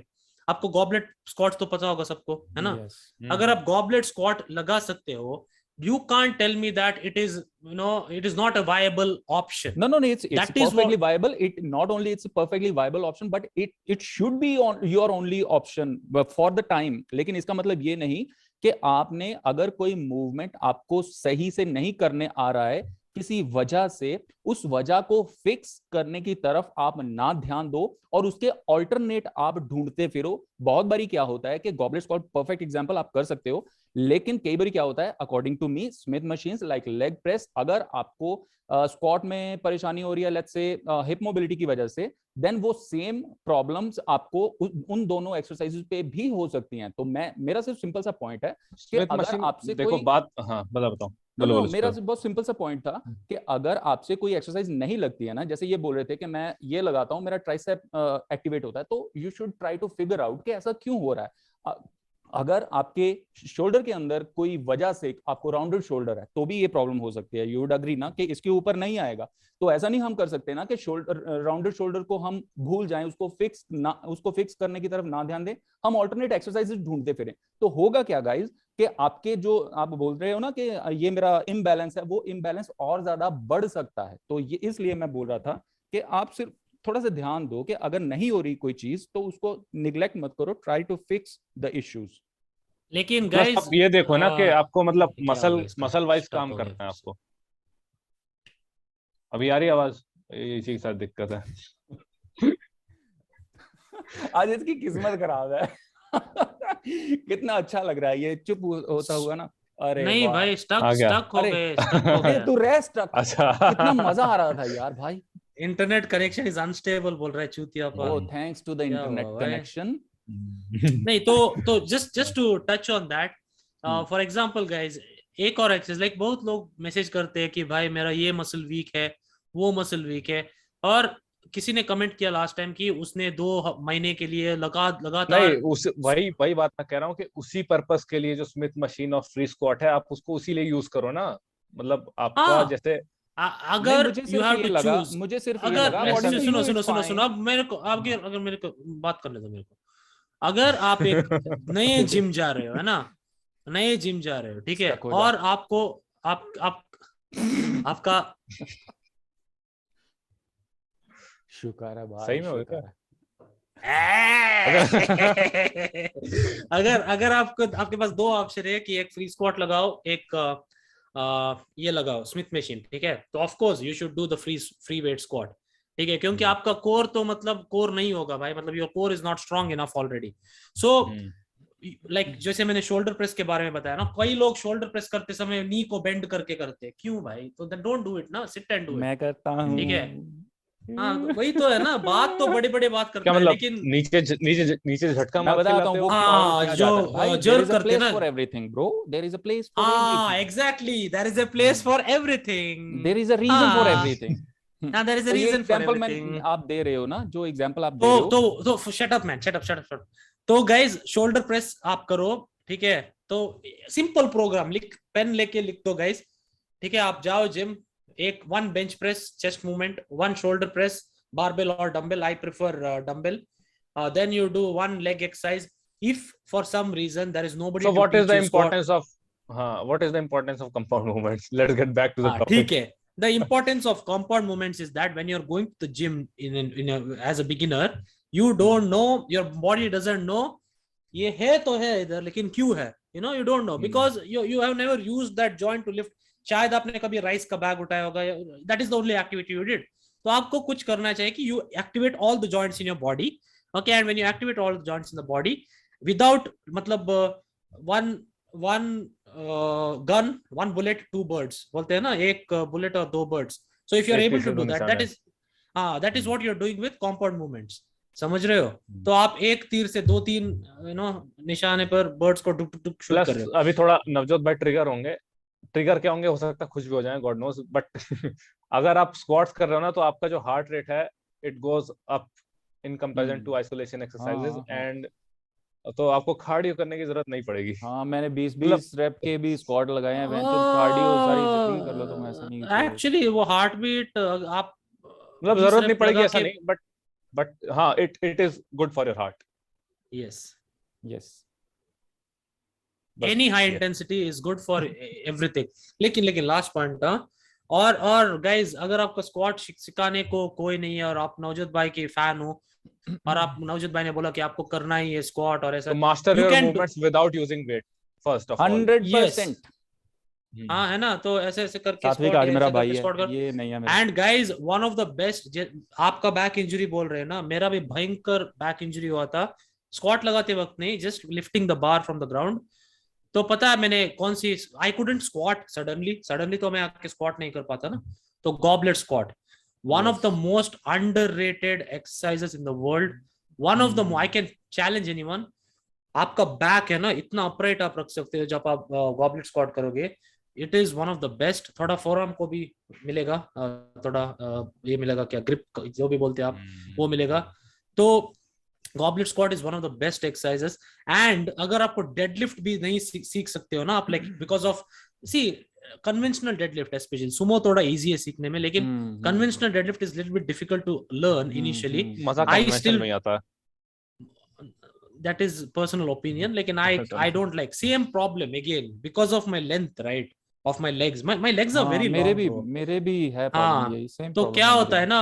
आपको गॉबलेट स्क्वाट तो पता होगा सबको, है ना? यस अगर आप गॉबलेट स्क्वाट लगा सकते हो you can't tell me that it is, you know, it is not a viable option. No, it's That is perfectly what- viable. It not only it's a perfectly viable option, but it should be on your only option for the time. लेकिन इसका मतलब ये नहीं कि आपने अगर कोई movement आपको सही से नहीं करने आ रहा है किसी वजह से, उस वजह को फिक्स करने की तरफ आप ना ध्यान दो और उसके ऑल्टरनेट आप ढूंढते फिरो। बहुत बारी क्या होता है कि गॉबलेट स्क्वाट परफेक्ट एग्जांपल आप कर सकते हो, लेकिन कई बार क्या होता है, according to me, Smith machines like leg press, अगर आपको स्क्वाट में परेशानी हो रही है लेट्स से हिप मोबिलिटी की वजह से, देन वो सेम प्रॉब्लम्स आपको उन दोनों एक्सरसाइजेस पे भी हो सकती हैं। तो मेरा सिर्फ सिंपल सा पॉइंट है कि अगर आपसे देखो कोई बात, हाँ बताओ बोलो, मेरा बहुत सिंपल सा पॉइंट था कि अगर आपसे कोई एक्सरसाइज नहीं लगती है ना, जैसे ये बोल रहे थे कि मैं ये लगाता हूँ मेरा ट्राइसेप एक्टिवेट होता है, तो you should try to figure out कि ऐसा क्यों हो रहा है। अगर आपके शोल्डर के अंदर कोई वजह से आपको राउंडेड शोल्डर है तो भी ये प्रॉब्लम हो सकती है। यू वुड अग्री ना कि इसके ऊपर नहीं आएगा, तो ऐसा नहीं हम कर सकते ना कि शोल्डर राउंडेड शोल्डर को हम भूल जाएं, उसको फिक्स करने की तरफ ना ध्यान दें, हम ऑल्टरनेट एक्सरसाइजेस ढूंढते फिरें। तो होगा क्या गाइज कि आपके जो आप बोल रहे हो ना कि ये मेरा इम्बैलेंस है, वो इम्बैलेंस और ज्यादा बढ़ सकता है। तो ये इसलिए मैं बोल रहा था कि आप सिर्फ थोड़ा सा ध्यान दो कि अगर नहीं हो रही कोई चीज तो उसको निग्लेक्ट मत करो, try to fix the issues. लेकिन प्लस गाइस आप ये देखो ना कि आपको मतलब मसल वाइज स्टक काम हो गया करना है फिर से। आपको। अभी आ रही आवाज? इसी के साथ दिक्कत है। आज इसकी किस्मत खराब है। कितना अच्छा लग रहा है ये चुप होता हुआ ना। अरे नहीं वाह, भाई, आ स्टक गया। स्टक हो अरे गए, स्टक हो गया। तू रेस्ट रख। अच्छा कितना मजा आ रहा था यार भाई। इंटरनेट कनेक्शन इज अनस्टेबल बोल रहा है चूतिया पर। ओ थैंक्स टू द क्या हुआ इंटरनेट भाई? कनेक्शन। नहीं तो just to touch on that, for example guys, एक और एक्सरसाइज, लाइक बहुत लोग मैसेज करते हैं कि भाई मेरा ये मसल वीक है, वो मसल वीक है, और किसी ने कमेंट किया लास्ट टाइम कि उसने 2 महीने के लिए लगातार नहीं, उस वही वही बात मैं कह रहा हूँ कि उसी पर्पस के लिए जो स्मिथ मशीन और फ्री स्क्वाट है, आप उसको उसी लिए यूज करो ना। मतलब आपका हाँ, जैसे नहीं अगर मुझे यू सिर्फ हैव ये टू लगा, चूज, मुझे सिर्फ ये अगर लगा ऐसा अकॉर्डिंग टू सुनो यू सुनो इट्स सुनो सुनो, फाइन। अब मेरे को आपके, अगर मेरे को बात करने दो मेरे को। अगर आप एक नए जिम जा रहे हो, है ना, नए जिम जा रहे हो, ठीक है, स्टक हो जा। और आपको आप आपका शुक्र है भाई, सही में हो शुक्र क्या? है। अगर अगर आपको, आपके पास 2 ऑप्शन है कि एक फ्री स्क्वाट लगाओ, एक ये लगाओ स्मिथ मशीन, ठीक है, तो of course you should do the free weight squat, ठीक है, क्योंकि आपका कोर तो मतलब कोर नहीं होगा भाई, मतलब your core is not strong enough already. So like जैसे मैंने शोल्डर प्रेस के बारे में बताया ना, कई लोग शोल्डर प्रेस करते समय नी को बेंड करके करते हैं, क्यों भाई? तो डोंट डू इट ना, सिट एंड डू इट, मैं करता हूँ। ठीक है। हाँ तो वही तो है ना, बात तो बड़े बड़े बात क्या करता है, मतलब लेकिन नीचे नीचे नीचे झटका मैं मार के बताता लाते हूँ हो? वो हाँ, क्या जो जाता है भाई, देयर जर्क इज अ करते प्लेस ना। For everything bro, there is a place for हाँ everything, exactly, there is a place for everything. There is a reason for हाँ एवरीथिंग। हाँ, देयर इज अ तो ये रीजन फॉर एग्जांपल मैं everything. आप दे रहे हो ना, जो एग्जांपल आप दे रहे हो, तो shut up man, shut up shut up. तो गाइज शोल्डर प्रेस आप करो, ठीक है, तो सिंपल प्रोग्राम लिख, पेन लेके लिख दो गाइज, ठीक है, आप जाओ जिम, एक 1 bench press chest movement, 1 shoulder press barbell or dumbbell, I prefer dumbbell, then you do 1 leg exercise. If for some reason there is nobody So to what is teach the you squat, importance of what is the importance of compound movements? Let's get back to the हाँ topic. ठीक है, the importance of compound movements is that when you're going to the gym as a beginner, you don't know, your body doesn't know ये है तो है इधर, लेकिन क्यों है, you know, you don't know because you have never used that joint to lift. शायद आपने कभी राइस का बैग उठाया होगा, that is the only activity you did. तो आपको कुछ करना चाहिए कि you activate all the joints in your body, okay, and when you activate all the joints in the body without मतलब one gun, 1 bullet 2 birds बोलते हैं ना, एक बुलेट और 2 birds. So if you are able to do that, that is what you are doing with compound movements. समझ रहे हो? तो आप एक तीर से 2-3 निशाने पर बर्ड्स को टुक टुक शूट कर रहे हो। अभी थोड़ा नवजोत भाई ट्रिगर होंगे, ट्रिगर क्या होंगे, हो सकता है कुछ भी हो जाए, गॉड नोस, बट अगर आप स्क्वाट्स कर रहे हो ना तो आपका जो हार्ट रेट है it goes up in comparison to isolation exercises, and तो आपको कार्डियो करने की जरूरत नहीं पड़ेगी। हाँ मैंने 20-20 रेप के भी स्क्वाट लगाए हैं, कार्डियो सारी जितनी कर लो तुम, ऐसा नहीं। एक्चुअली वो हार्ट बीट आप मतलब जरूरत नहीं पड़ेगी ऐसा नहीं, बट हाँ it is good for your heart. Yes yes any high intensity is good for everything. लेकिन लास्ट पॉइंट, और गाइज अगर आपका स्क्वाट सिखाने को कोई नहीं है और आप नवजोत भाई के फैन हो और आप नवजोत भाई ने बोला कि आपको करना ही है स्क्वाट और ऐसा, तो master your movements without using weight first of all. 100%। हाँ है ना, तो ऐसे ऐसे करके सात्विक आज मेरा भाई है, ये नहीं है मेरा। And guys one of the best, आपका बैक इंजरी बोल रहे हैं ना, मेरा भी भयंकर बैक इंजरी हुआ था स्क्वाट लगाते वक्त नहीं, just lifting the bar from the ground. तो पता है मैंने कौन सी, आई कुडंट स्क्वाट सडनली तो मैं आके स्क्वाट नहीं कर पाता ना, तो goblet squat, one of the most underrated exercises in the world, one of the, I can challenge anyone. आपका बैक है ना इतना अपराइट आप रख सकते हो जब आप गॉबलेट स्क्वाट करोगे, it is one of the best. थोड़ा फोरआर्म को भी मिलेगा, थोड़ा ये मिलेगा क्या, ग्रिप जो भी बोलते हैं आप, वो मिलेगा। तो goblet squat is one of the best exercises. And अगर आपको डेडलिफ्ट भी नहीं सीख सकते हो ना आप, like because of see conventional deadlift specially, sumo थोड़ा इजी है सीखने में, लेकिन conventional deadlift is little bit difficult to learn initially. मजा कन्वेंशनल में आता है, that is personal opinion, लेकिन I don't like, same problem again because of my length, right, of my legs, my legs are very long, मेरे भी है problem यही, same तो क्या होता है ना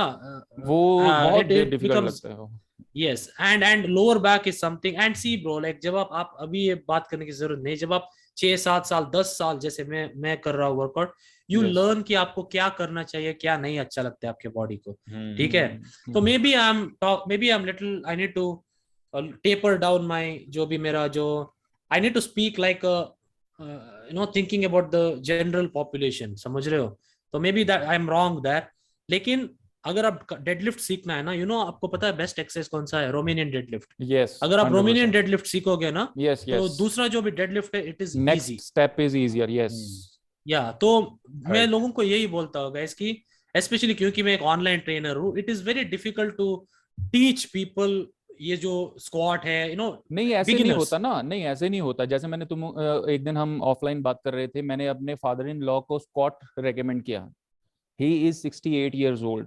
वो बहुत डिफिकल्ट लगता है। yes, and lower back is something, and see bro, like जब आप अभी ये बात करने की जरूरत नहीं, जब आप 6-7 साल 10 साल जैसे मैं कर रहा हूँ वर्कआउट, यू लर्न कि आपको क्या करना चाहिए, क्या नहीं अच्छा लगता है आपके बॉडी को, ठीक है। तो maybe I am little, I need to taper down my जो भी मेरा जो, I need to speak like thinking about the general population, समझ रहे हो, तो maybe that I am wrong there। लेकिन अगर आप डेडलिफ्ट सीखना है ना, आपको पता है बेस्ट एक्सरसाइज कौन सा है, रोमेनियन डेडलिफ्ट। यस, अगर आप रोमेनियन डेडलिफ्ट सीखोगे ना, तो दूसरा जो भी डेडलिफ्ट है it is next step is easier. Yes, या तो मैं लोगों को यही बोलता होगा इसकी, स्पेशली क्योंकि मैं एक ऑनलाइन ट्रेनर हूँ, it is very difficult to teach people ये जो स्क्वाट है, नहीं ऐसे नहीं होता ना, नहीं ऐसे नहीं होता। जैसे मैंने एक दिन हम ऑफलाइन बात कर रहे थे, मैंने अपने फादर इन लॉ को स्क्वाट रेकमेंड किया। ही इज 68 years old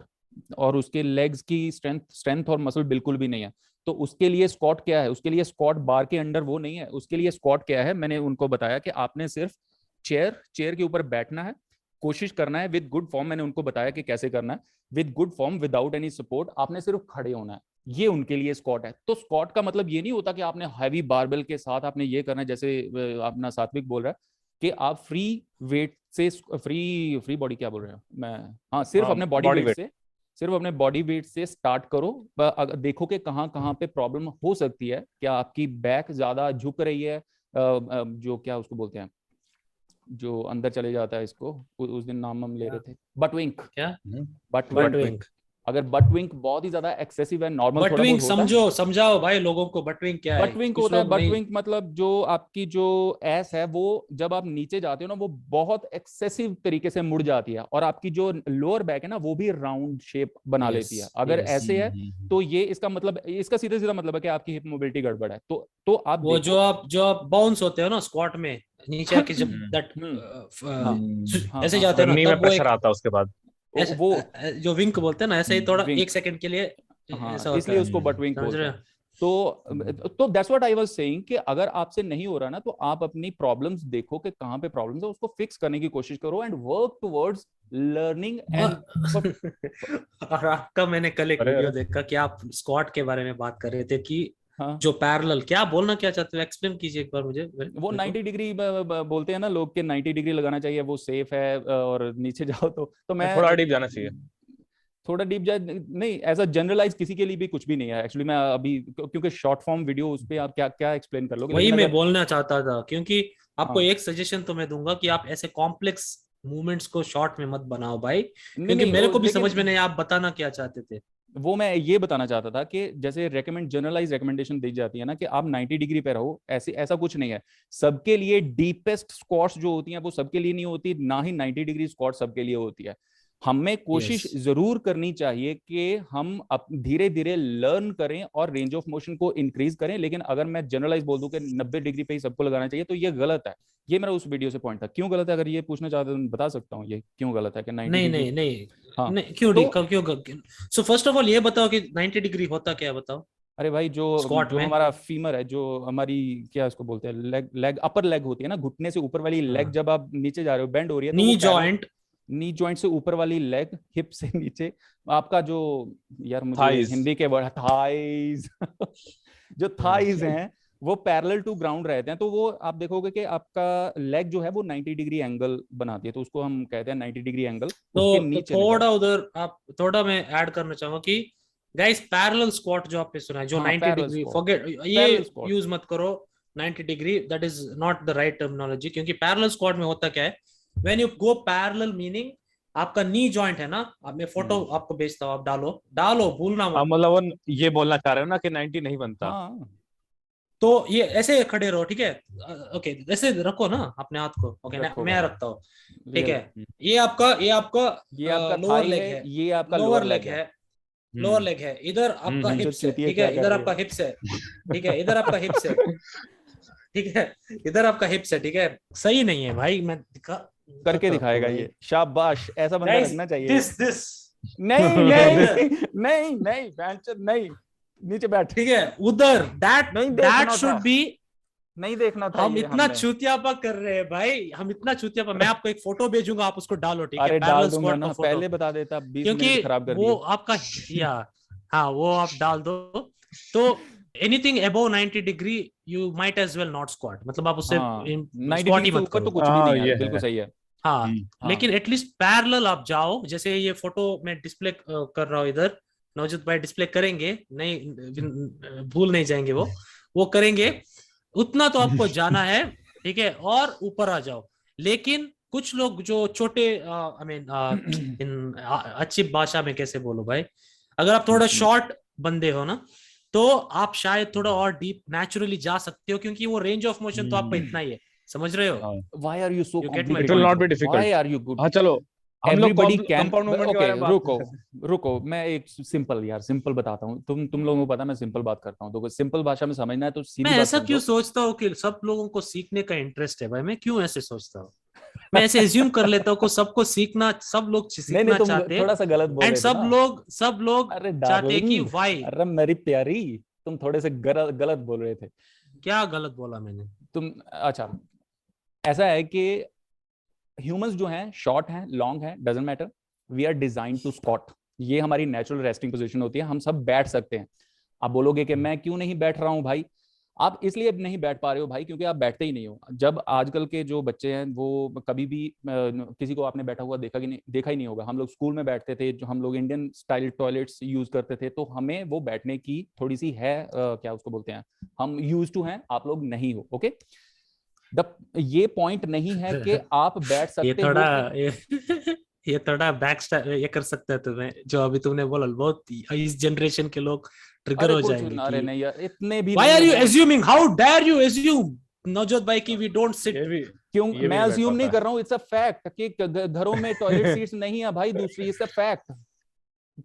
और उसके लेग्स की स्ट्रेंथ और मसल बिल्कुल भी नहीं है। तो उसके लिए स्क्वाट क्या है, उसके लिए स्क्वाट बार के अंडर वो नहीं है, उसके लिए स्क्वाट क्या है, मैंने उनको बताया कि आपने सिर्फ चेयर के ऊपर बैठना है, कोशिश करना है विद गुड फॉर्म। मैंने उनको बताया कि कैसे करना है, with good form, without any support, आपने सिर्फ खड़े होना है, ये उनके लिए स्क्वाट है। तो स्क्वाट का मतलब ये नहीं होता कि आपने हैवी बारबेल के साथ आपने ये करना है, जैसे अपना सात्विक बोल रहा है कि आप फ्री वेट से, फ्री बॉडी क्या बोल रहे हो मैं, हाँ सिर्फ अपने बॉडी वेट से, सिर्फ अपने बॉडी वेट से स्टार्ट करो। देखो कि कहाँ पे प्रॉब्लम हो सकती है, क्या आपकी बैक ज्यादा झुक रही है, जो क्या उसको बोलते हैं, जो अंदर चले जाता है, इसको उस दिन नाम हम ले रहे थे, बटविंक। क्या बटविंक? अगर बटविंक बहुत ही ज्यादा एक्सेसिव है, नॉर्मल बटविंक समझाओ भाई लोगों को, बटविंक क्या है? बटविंक होता है, बटविंक मतलब जो आपकी जो एस है वो जब आप नीचे जाते हो ना, वो बहुत एक्सेसिव तरीके से मुड़ जाती है और आपकी जो लोअर बैक है ना वो भी राउंड शेप बना लेती है। अगर ऐसे है तो ये इसका मतलब, इसका सीधा सीधा मतलब है कि आपकी हिप मोबिलिटी गड़बड़ है। तो आप वो जो आप बाउंस होते हो ना स्क्वाट में नीचे आके, जब दैट ऐसे जाते हैं ना, तब प्रेशर आता है, उसके बाद वो जो विंक बोलते हैं ना, ऐसे ही थोड़ा 1 सेकंड के लिए ऐसा होता है, इसलिए उसको बटविंक बोलते हैं। तो that's what I was saying कि अगर आपसे नहीं हो रहा ना, तो आप अपनी प्रॉब्लम्स देखो कि कहाँ पे प्रॉब्लम्स है, उसको फिक्स करने की कोशिश करो and work towards learning. And और आपका मैंने कल एक वीडियो देखा कि आप स्क्वाट के बारे में बात कर रहे थे कि जो पैरेलल, क्या बोलना क्या चाहते हो, एक्सप्लेन कीजिए एक बार मुझे। वो 90 डिग्री बोलते हैं ना लोग के, 90 डिग्री लगाना चाहिए, वो सेफ है, और नीचे जाओ तो मैं थोड़ा डीप जाना चाहिए, थोड़ा डीप जाए नहीं, ऐसा जनरलाइज किसी के लिए भी कुछ भी नहीं है एक्चुअली। मैं अभी क्योंकि शॉर्ट फॉर्म वीडियो उस पे आप क्या क्या एक्सप्लेन कर लोगे, वही मैं बोलना चाहता था। क्योंकि आपको एक सजेशन तो मैं दूंगा कि आप ऐसे कॉम्प्लेक्स मूवमेंट्स को शॉर्ट में मत बनाओ भाई, क्योंकि मेरे को भी समझ में नहीं आप बताना क्या चाहते थे। वो मैं ये बताना चाहता था कि जैसे जनरलाइज रिकमेंडेशन दी जाती है ना कि आप 90 डिग्री पे रहो, ऐसा कुछ नहीं है। सबके लिए डीपेस्ट स्क्वाट्स जो होती हैं वो सबके लिए नहीं होती, ना ही 90 डिग्री स्क्वाट सबके लिए होती है। हमें कोशिश जरूर करनी चाहिए कि हम धीरे धीरे लर्न करें और रेंज ऑफ मोशन को इंक्रीज करें, लेकिन अगर मैं जनरलाइज बोल दूं कि 90 डिग्री पे ही सबको लगाना चाहिए तो ये गलत है। ये मेरा उस वीडियो से पॉइंट था। क्यों गलत है, अगर ये पूछना चाहते तो बता सकता हूँ ये क्यों गलत है कि 90 नहीं क्यों? सो फर्स्ट ऑफ ऑल ये बताओ कि 90 डिग्री होता क्या, बताओ। अरे भाई जो Squat जो में? हमारा फीमर है, जो हमारी क्या इसको बोलते हैं, लेग अपर लेग होती है ना, घुटने से ऊपर वाली लेग, हाँ। जब आप नीचे जा रहे हो बेंड हो रही है तो वो नी जॉइंट। नी जॉइंट से ऊपर वाली लेग, हिप से नीचे आपका जो, यार मुझे Thighs. हिंदी के वर्ड, थाइज जो थाइज हैं वो पैरेलल टू ग्राउंड रहते हैं, तो वो आप देखोगे कि आपका लेग जो है वो 90 डिग्री एंगल बनाती है, तो उसको हम कहते हैं 90 डिग्री एंगल, उसके तो नीचे ले थोड़ा जाओ। उधर आप, थोड़ा मैं ऐड करना चाहूंगा कि गाइस पैरेलल स्क्वाट जो आपने सुना है, जो हाँ 90 पैरेलल डिग्री, स्क्वाट, फॉरगेट ये पैरेलल स्क्वाट। यूज मत करो 90 degree, that is not the right terminology. क्योंकि पैरेलल स्क्वाट में होता क्या है, when you go parallel meaning आपका नी जॉइंट है ना, अब मैं फोटो आपको भेजता हूँ, आप डालो डालो, भूलना हाँ मत। मतलब वो ये बोलना चाह रहे हो ना कि 90 नहीं बनता। हाँ तो ये ऐसे खड़े रहो, ठीक है, ओके ऐसे रखो ना अपने हाथ को, ओके रखो मैं भाई, रखता हूँ, ठीक रियल। है। ये आपका ये आपका लोअर थाई लेग है, है, ये आपका लोअर लोअर लेग लेग है। है, लोअर लेग है, इधर आपका जो हिप्स है, चूतिया ठीक है, क्या कर इधर रही आपका है। हिप्स है, ठीक है, इधर आपका हिप्स है, ठीक है, इधर आपका हिप्स है, ठीक है। सही नहीं है भाई, मैं करके दिखाता हूँ आपको दिखाएगा भाई। ये, शाबाश, ऐसा बंदा गाइस रखना चाहिए। दिस नहीं नहीं नहीं नहीं बैंचर नहीं, नीचे बैठ, ठीक है, उधर दैट नहीं दैट देखना था, शुड बी। नहीं देखना था हम ये इतना हमने। चूतियापा कर रहे हैं भाई, हम इतना चूतियापा, मैं आपको एक फोटो भेजूंगा, आप उसको डालो, ठीक है, अरे डाल पैरेलल दूंगा स्क्वाड का ना, फोटो। पहले बता देता, 20 क्योंकि मिनट खराब कर वो दिए। आपका, या हाँ वो आप डाल दो। तो anything above 90 degree you might as well not squat, मतलब आप उससे हाँ 90 स्क्वाट डिग्री ही से मत ऊपर तो करो। कुछ भी हाँ नहीं है, ये बिल्कुल है। सही है। हाँ हाँ लेकिन एटलीस्ट पैरेलल आप जाओ, जैसे ये फोटो मैं डिस्प्ले कर रहा हूँ इधर, नवजोत भाई डिस्प्ले करेंगे, नहीं भूल नहीं जाएंगे वो करेंगे, उतना तो आपको जाना है, ठीक है, और ऊपर आ जाओ। लेकिन कुछ लोग जो छोटे, आई मीन इन अच्छी भाषा में कैसे बोलो भाई, अगर आप थोड़ा शॉर्ट बंदे हो ना, तो आप शायद थोड़ा और डीप नेचुरली जा सकते हो, क्योंकि वो रेंज ऑफ मोशन तो आपका इतना ही है, समझ रहे हो? Why are you so you get my it will complicated not point? Be bro, why difficult. Are you good. हाँ चलो, हम लोग एवरीबडी कैन, कंपाउंड मूवमेंट के ओके बारे में बात रुको करते हैं। रुको, मैं एक सिंपल, यार सिंपल बताता हूँ, तुम लोगों को पता है मैं सिंपल बात करता हूँ, तो सिंपल भाषा में समझना है तो मैं सीधी बात ऐसा क्यों समझो। सोचता हूँ कि सब लोगों को सीखने का इंटरेस्ट है भाई, मैं क्यों ऐसे सोचता हूँ? मैं ऐसे एज्यूम कर लेता हूँ को सबको सीखना, सब लोग नहीं नहीं, सीखना तुम चाहते हैं, थोड़ा सा गलत बोल एंड रहे थे ना। सब लोग अरे चाहते हैं कि डार्लिंग, वाई। अरे मेरी प्यारी, तुम थोड़े से गलत गलत बोल रहे थे। क्या गलत बोला मैंने? तुम, अच्छा, ऐसा है कि ह्यूमंस जो हैं, शॉर्ट हैं लॉन्ग हैं doesn't matter, we are design to squat, ये हमारी नेचुरल रेस्टिंग पोजीशन होती है, हम सब बैठ सकते हैं। आप बोलोगे कि मैं क्यों नहीं बैठ रहा हूं भाई, आप इसलिए नहीं बैठ पा रहे हो भाई क्योंकि आप बैठते ही नहीं हो। जब आजकल के जो बच्चे हैं वो कभी भी किसी को आपने बैठा हुआ देखा ही नहीं होगा। हम लोग स्कूल में बैठते थे, जो हम लोग इंडियन स्टाइल टॉयलेट्स यूज करते थे, तो हमें वो बैठने की थोड़ी सी है, क्या उसको बोलते हैं, हम यूज टू हैं, आप लोग नहीं हो। ओके, ये पॉइंट नहीं है कि आप बैठ ये सकते थोड़ा हो। ये थोड़ा बैक ये कर सकता है तुम्हें, जो अभी तुमने बोला, बहुत इस जनरेशन के लोग ट्रिगर अरे हो कुछ, जाएंगे अरे कि नहीं यार, इतने भी व्हाई नहीं आर है यू वो। Assuming, how dare you assume Navjot भाई की वी डोंट ये सिट। भी क्यों ये भी मैं नहीं बैठ अज्यूम नहीं पाता कर रहा हूँ, इट्स अ फैक्ट कि घरों में टॉयलेट सीट्स नहीं है भाई, दूसरी, इट्स अ फैक्ट,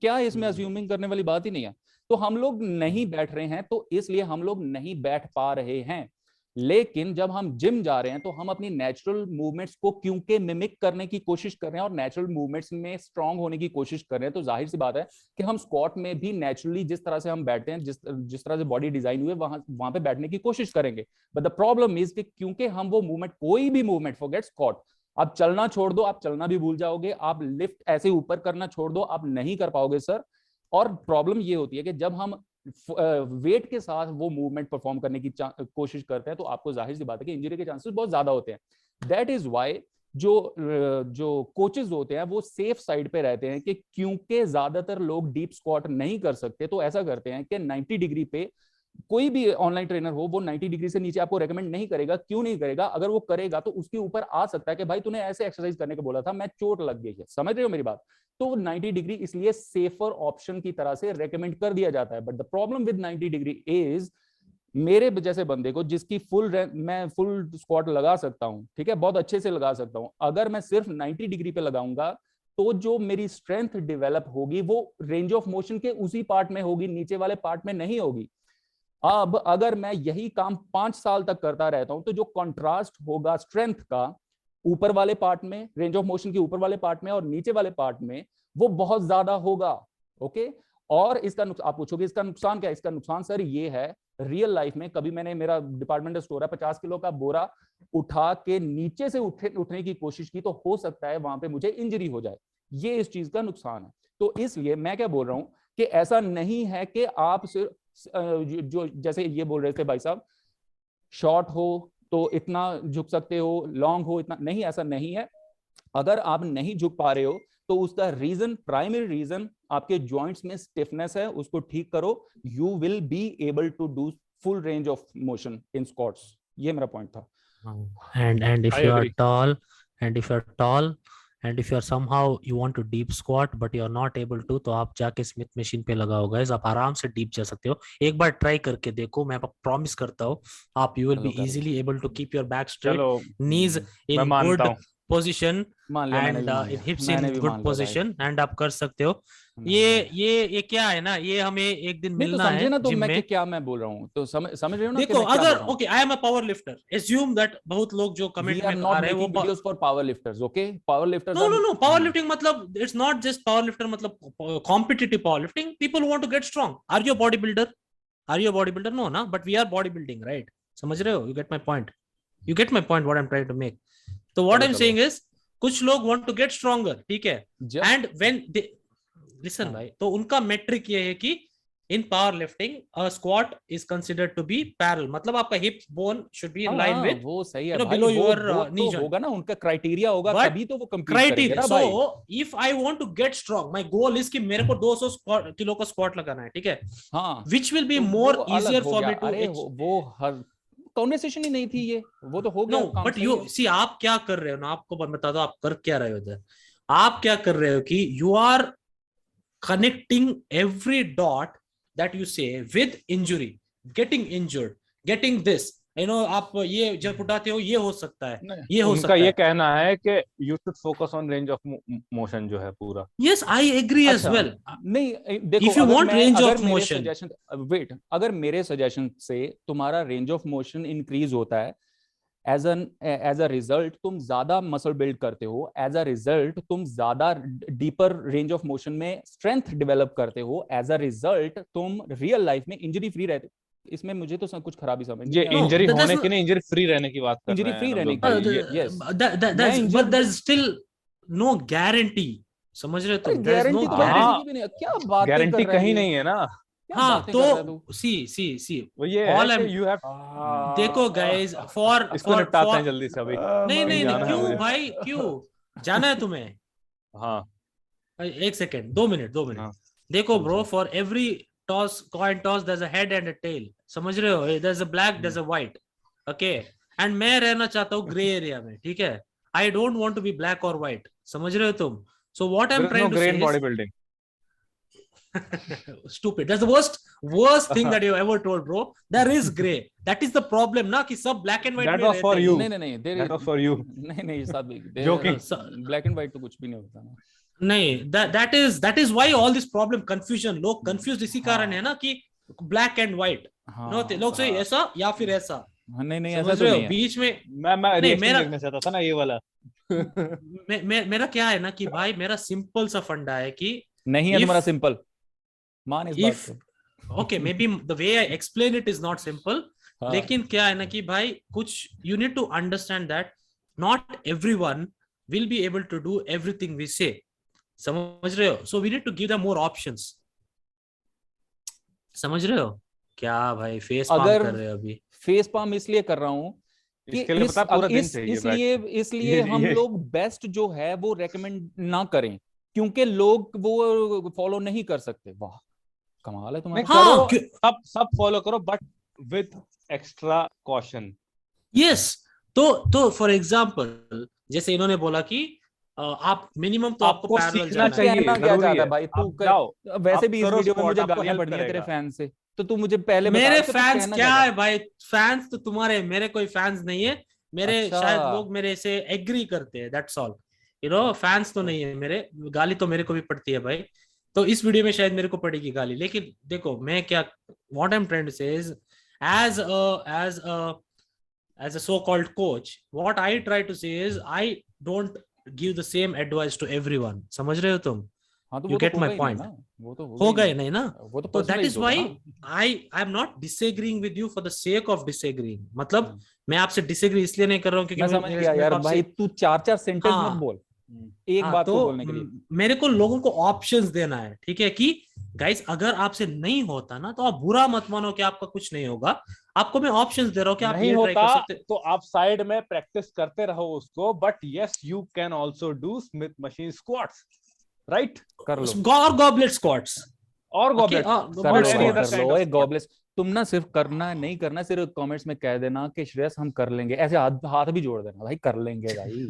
क्या है इसमें अज्यूमिंग करने वाली बात ही नहीं है। तो हम लोग नहीं बैठ रहे हैं, तो इसलिए हम लोग नहीं बैठ पा रहे हैं। लेकिन जब हम जिम जा रहे हैं तो हम अपनी नेचुरल मूवमेंट्स को क्योंकि मिमिक करने की कोशिश कर रहे हैं और नेचुरल मूवमेंट्स में स्ट्रांग होने की कोशिश कर रहे हैं, तो जाहिर सी बात है कि हम स्क्वाट में भी नेचुरली जिस तरह से हम बैठते हैं, जिस तरह से बॉडी डिजाइन हुई है, वहां पे बैठने की कोशिश करेंगे। बट द प्रॉब्लम इज कि क्योंकि हम वो मूवमेंट, कोई भी मूवमेंट, फॉरगेट स्क्वाट, आप चलना छोड़ दो, आप चलना भी भूल जाओगे, आप लिफ्ट ऐसे ऊपर करना छोड़ दो, आप नहीं कर पाओगे सर। और प्रॉब्लम ये होती है कि जब हम वेट के साथ वो मूवमेंट परफॉर्म करने की कोशिश करते हैं, तो आपको जाहिर सी बात है कि इंजरी के चांसेस बहुत ज्यादा होते हैं। दैट इज वाई जो कोचेस होते हैं वो सेफ साइड पे रहते हैं कि क्योंकि ज्यादातर लोग डीप स्क्वाट नहीं कर सकते, तो ऐसा करते हैं कि 90 डिग्री पे, कोई भी ऑनलाइन ट्रेनर हो वो 90 डिग्री से नीचे आपको रेकमेंड नहीं करेगा। क्यों नहीं करेगा? अगर वो करेगा तो उसके ऊपर आ सकता है कि भाई तूने ऐसे एक्सरसाइज करने को बोला था, मैं चोट लग गई है, समझ रहे हो मेरी बात? तो 90 डिग्री इसलिए सेफर ऑप्शन की तरह से रेकमेंड कर दिया जाता है। But the problem with 90 degree is, मेरे जैसे बंदे को जिसकी मैं फुल स्क्वाट लगा सकता हूं, ठीक है, बहुत अच्छे से लगा सकता हूं, अगर मैं सिर्फ 90 डिग्री पे लगाऊंगा तो जो मेरी स्ट्रेंथ डेवलप होगी वो रेंज ऑफ मोशन के उसी पार्ट में होगी, नीचे वाले पार्ट में नहीं होगी। अब अगर मैं यही काम 5 साल तक करता रहता हूं तो जो कंट्रास्ट होगा स्ट्रेंथ का ऊपर वाले पार्ट में, रेंज ऑफ मोशन के ऊपर वाले पार्ट में और नीचे वाले पार्ट में, वो बहुत ज्यादा होगा। ओके, और इसका आप पूछोगे इसका नुकसान क्या है? इसका नुकसान सर ये है, रियल लाइफ में कभी मैंने, मेरा डिपार्टमेंटल स्टोर है, 50 किलो का बोरा उठा के नीचे से उठने की कोशिश की तो हो सकता है वहां पे मुझे इंजरी हो जाए, ये इस चीज का नुकसान है। तो इसलिए मैं क्या बोल रहा हूं कि ऐसा नहीं है कि आप सिर्फ जो जैसे ये बोल रहे थे भाई साहब, शॉर्ट हो तो इतना झुक सकते हो, लॉन्ग हो इतना नहीं, ऐसा नहीं है। अगर आप नहीं झुक पा रहे हो तो उसका रीजन, प्राइमरी रीजन आपके जॉइंट्स में स्टिफनेस है, उसको ठीक करो, you will be able to do full range of motion in squats. ये मेरा पॉइंट था। and if you are tall, and if you are tall and if you are somehow you want to deep squat but you are not able to, तो आप जाके Smith machine पे लगाओ guys, आप आराम से डीप जा सकते हो। एक बार ट्राई करके देखो, मैं प्रॉमिस करता हूँ आप you will be easily able to keep your back straight, knees in good position and hips in good position, and आप कर सकते हो। ये क्या है ना, ये हमें एक दिन मिलना है ना, तो जिम में। क्या मैं बोल रहा हूँ तो समझ रहे हो ना? देखो अगर okay I am a power lifter, assume that बहुत लोग जो कमेंट में आ रहे हैं वो videos for power lifters, okay? Power lifters, no power lifting मतलब it's not just power lifter, मतलब competitive power lifting, people want to get strong. Are you a body builder? Are you a body builder? No ना, but we are body building, right? समझ रहे हो? You get my point, you get my point what I am trying to make. तो what I am saying is कुछ लोग want to gate stronger, ठीक है, and when they listen भाई, तो उनका मेट्रिक ये है कि in power lifting a squat is considered to be parallel, मतलब आपका hip bone should be in line with, वो सही है भाई, बिलो योर नी जॉइंट होगा ना, उनका क्राइटेरिया होगा, तभी तो वो कंपीट करेंगे ना भाई। So if I want to get strong, my goal is कि मेरे को 200 किलो का स्क्वाट लगाना है, ठीक है, हाँ, which will be more easier for me to. अरे वो हर कॉन्वर्सेशन ही नहीं थी ये, वो तो हो गया। नो बट यू सी आप क्या कर रहे हो ना, आपको बता दो आप कर क्या रहे हो इधर। आप क्या कर रहे हो कि you are connecting every dot that you say with injury, getting injured, getting this, you know, आप ये जब उठाते हो ये हो सकता है, ये हो सकता है। उनका ये कहना है कि you should focus on range of motion जो है पूरा। Yes, I agree as well। नहीं देखो, if you want range of motion, wait, अगर मेरे सजेशन से तुम्हारा रेंज ऑफ मोशन इंक्रीज होता है, एज अ रिजल्ट तुम ज्यादा मसल बिल्ड करते हो, एज अ रिजल्ट तुम ज्यादा डीपर रेंज ऑफ मोशन में स्ट्रेंथ डेवलप करते हो, एज अ रिजल्ट तुम रियल लाइफ में इंजरी फ्री रहते हो। इसमें मुझे तो कुछ खराबी समझ ये इंजरी होने की नहीं, इंजरी फ्री रहने की बात कर रहे हैं। इंजरी फ्री रहने की, yes, but there's still no guarantee, समझ रहे हो तुम? गारंटी तो किसी की भी नहीं, क्या बात कर रहे हो? गारंटी कहीं नहीं है ना। हाँ तो see all M you have देखो गाइस फॉर इसको निपटाते हैं जल्दी से अभी। नहीं क्यों भाई, क्यों जाना है तुम्हें? हाँ एक सेकंड, 2 मिनट। हाँ। देखो bro, for every toss, coin toss, there is a head and a tail, समझ रहे हो? There is a black, there is a white, okay, and मैं रहना चाहता हूँ ग्रे एरिया में, ठीक है? I don't want to be black और व्हाइट, समझ रहे हो तुम? So what I am trying to say is body building stupid, that's the worst thing that you ever told, bro. There is gray, that is the problem na ki sab black and white that was for you, नहीं that was for you, नहीं सब joking, black and white तो कुछ भी नहीं होता ना। नहीं, that is why all this problem, confusion, लोग confused इसी कारण है ना कि black and white, नो लोग से ऐसा या फिर ऐसा, नहीं ऐसा तो नहीं है बीच में। मैं रिएक्शन देखना चाहता था ना ये वाला। मेरा क्या है ना कि भाई मेरा सिंपल सा फंडा है कि नहीं है तुम्हारा सिंपल, मान इस बात को। Okay, maybe the way I explain it is not simple, लेकिन क्या है ना कि भाई कुछ you need to understand that not everyone will be able to do everything we say, समझ रहे हो? So we need to give them more options, समझ रहे हो क्या भाई? फेस पाम कर रहे हो अभी? फेस पाम इसलिए कर रहा हूँ इसलिए हम लोग बेस्ट जो है वो रेकमेंड ना करें, क्योंकि लोग वो फॉलो नहीं कर सकते। वाह कमाल है तुम्हारा। हाँ, सब फॉलो करो but with extra caution. Yes, तो फॉर एग्जांपल जैसे इन्होंने बोला कि आप मिनिमम तो आपको पैरेलल जाना चाहिए, जरूरी है भाई। तू वैसे भी इस वीडियो में मुझे गालियां पड़ रही है तेरे फैन से, तो तू मुझे पहले बता। मेरे फैंस क्या है भाई? फैंस तो तुम्हारे, मेरे कोई फैंस नहीं है मेरे। शायद लोग मेरे से एग्री करते हैं, that's all, you know. Fans तो नहीं है मेरे, गाली तो मेरे को भी पड़ती है भाई। तो इस वीडियो में शायद मेरे को पड़ेगी गाली, लेकिन देखो मैं क्या, what I am trying to say is as a so called coach, what I try to say is I don't give the same advice to everyone, समझ रहे हो तुम? हाँ तो You वो तो get my होगा ही नहीं point? ना, वो तो हो होगा ही गए नहीं, नहीं ना? वो तो तो that personalized is होगा why ना। I am not disagreeing with you for the sake of disagreeing. मतलब हम्म। मैं आपसे disagree इसलिए नहीं कर रहा हूँ क्योंकि मैं समझ गया मेरे यार को भाई, आपसे, तू 4-4 सेंटेंस मत हाँ बोल एक हाँ, बात को तो बोलने के लिए। मेरे को लोगों को ऑप्शंस देना है, ठीक है, कि गाइस अगर आपसे नहीं होता ना तो आप बुरा मत मानो कि आपका कुछ नहीं होगा, आपको मैं ऑप्शंस दे रहा हूँ कि आप नहीं ये ट्राई होता कर सकते। तो आप साइड में प्रैक्टिस करते रहो उसको, but yes you can also do Smith machine squats, right? कर लो और गॉबलेट स्क्वाट्स, और ओके, गॉबलेट कर लो any भाई, other कर kind लो of एक squat. गॉबलेट। तुम ना सिर्फ करना नहीं करना, सिर्फ कमेंट्स में कह देना कि श्रेयस हम कर लेंगे, ऐसे हाथ हाथ भी जोड़ देना भाई, कर लेंगे भाई।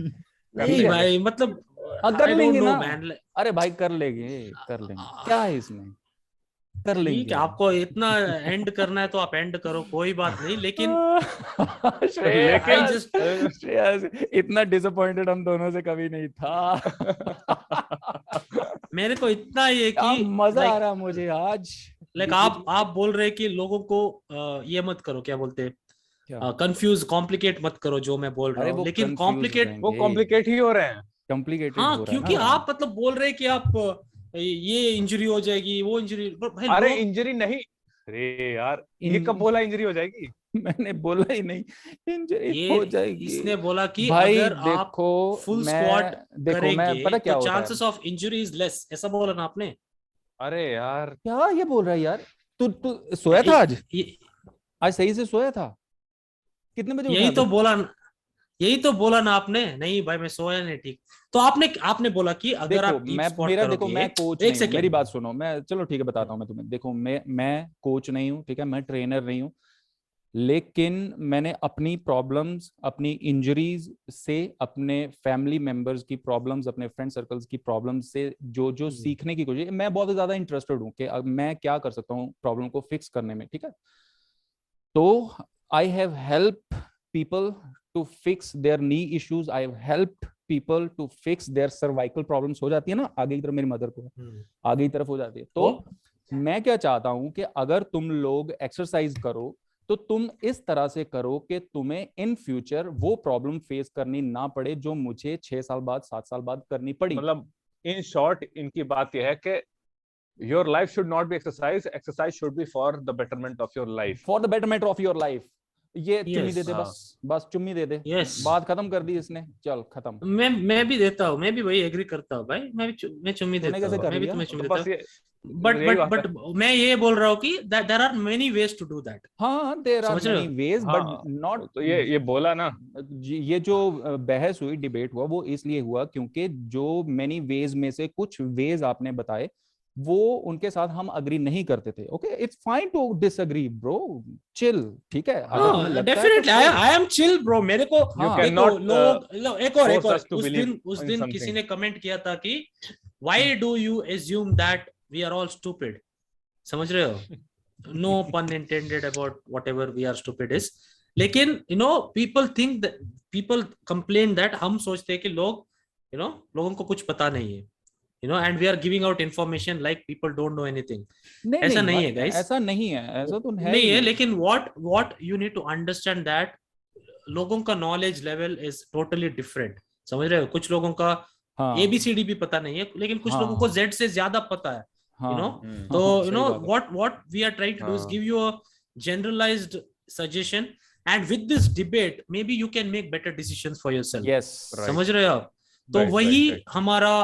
कर नहीं लेंगे। भाई, मतलब हाँ कर आई डोंट लेंगे नो ना, मैन। अरे भाई कर लेंगे, कर लेंगे, क्या है इसमें, कर ठीक लेंगे। है, आपको इतना एंड करना है तो आप एंड करो, कोई बात नहीं, लेकिन आई श्रेयस, जस्ट श्रेयस इतना डिसअपॉइंटेड हम दोनों से कभी नहीं था। मेरे को इतना ये क्या कि मजा आ रहा मुझे आज। लाइक आप बोल रहे कि लोगों को ये मत करो, क्या बोलते, क्या? कंफ्यूज कॉम्प्लिकेट मत करो जो मैं बोल रहा अरे हूँ, वो लेकिन कंफ्यूज कॉम्प्लिकेट, वो कॉम्प्लिकेट ही हो रहे हैं। कॉम्प्लिकेटेड हाँ हो रहा है क्योंकि ना। आप मतलब बोल रहे कि आप ये इंजरी हो जाएगी, वो इंजरी, भाई अरे लोग इंजरी नहीं, अरे यार ये कब बोला इंजरी हो जाएगी? मैंने बोला ही नहीं इंजरी ये हो जाएगी। इसने बोला कि भाई अगर आप देखो फुल मैं स्क्वाट देखो मैं करेंगे पता तो क्या होता है, chances of injury is less, ऐसा बोला ना आपने? अरे यार क्या ये बोल रहा है यार, तू सोया था आज? आज सही से सोया था? कितने बजे उठा यही तो तू? बोला, यही तो बोला ना आपने, नहीं भाई मैं सोया नहीं, ठीक। तो आपने आपने बोला कि अगर देखो आप डीप मैं स्क्वाट मेरा देखो मैं करोगे, कोच एक नहीं हूँ, मेरी सेकेंड, बात सुनो, मैं चलो ठीक है बताता हूँ मैं तुम्हें। देखो मैं कोच नहीं हूँ, ठीक है, मैं ट्रेनर नहीं हूँ, लेकिन मैंने अपनी प्रॉब्लम्स, अपनी इंजरीज से, अपने फैमिली मेंबर्स की प्रॉब्लम्स, अपने फ्रेंड सर्कल्स की प्रॉब्लम्स से जो जो सीखने की कोशिश, मैं बहुत ज्यादा इंटरेस्टेड हूँ कि अब मैं क्या कर सकता हूँ प्रॉब्लम को फिक्स करने में, ठीक है। तो I have help people to fix their knee issues, I have helped people to fix their cervical problems, हो जाती है ना आगे की तरफ, मेरी मदर को आगे की तरफ हो जाती है। तो मैं क्या चाहता हूं कि अगर तुम लोग एक्सरसाइज करो तो तुम इस तरह से करो कि तुम्हें इन फ्यूचर वो प्रॉब्लम फेस करनी ना पड़े जो मुझे 6 साल बाद 7 साल बाद करनी पड़ी। मतलब इन शॉर्ट इनकी बात यह है कि your life should not be exercise, exercise should be for the betterment of your life, for the betterment of your life. ये चुम्मी दे दे, Yes. बस चुम्मी दे दे, Yes. बात खत्म कर दी इसने, चल खत्म। मैं भी देता हूँ, मैं भी वही एग्री करता हूँ भाई, मैं चुम्मी तूने देता कैसे हूँ, कर मैं भी लिया? तुम्हें चुम्मी तो देता बस हूँ, ये बट यही बट बात बट है। मैं ये बोल रहा हूँ कि there are many ways to do that. हाँ देयर आर समझ रहे मेनी हो? वेज हाँ, बट नॉट। तो ये बोला ना, ये जो बहस हुई, डिबेट हुआ, वो इसलिए हुआ क्योंकि जो मेनी वेज में से कुछ वेज आपने बताए वो उनके साथ हम अग्री नहीं करते थे। Okay, it's fine to disagree bro, chill, ठीक है, अगर तुम्हें लगता है डेफिनेटली तो chill। I am chill bro. मेरे को you हाँ। देखो cannot एक और force us to believe उस in दिन something. किसी ने कमेंट किया था कि why do you assume that we are all stupid, समझ रहे हो? No pun intended about whatever we are stupid is, लेकिन you know people think that, people complain that हम सोचते हैं कि लोग यू नो लोगों को कुछ पता नहीं है, you know, and we are giving out information like people don't know anything. ऐसा नहीं है guys, ऐसा नहीं है, ऐसा तो है नहीं ही है, नहीं। लेकिन what you need to understand that लोगों का knowledge level is totally different, समझ रहे हो? कुछ लोगों का हाँ ABCD भी पता नहीं है, लेकिन कुछ हाँ लोगों को Z से ज्यादा पता है, you know। हाँ तो हाँ, you सही know बात है। what we are trying to do is हाँ। give you a generalized suggestion, and with this debate maybe you can make better decisions for yourself. Yes, Right. समझ रहे हो आप? तो Right, वही right. हमारा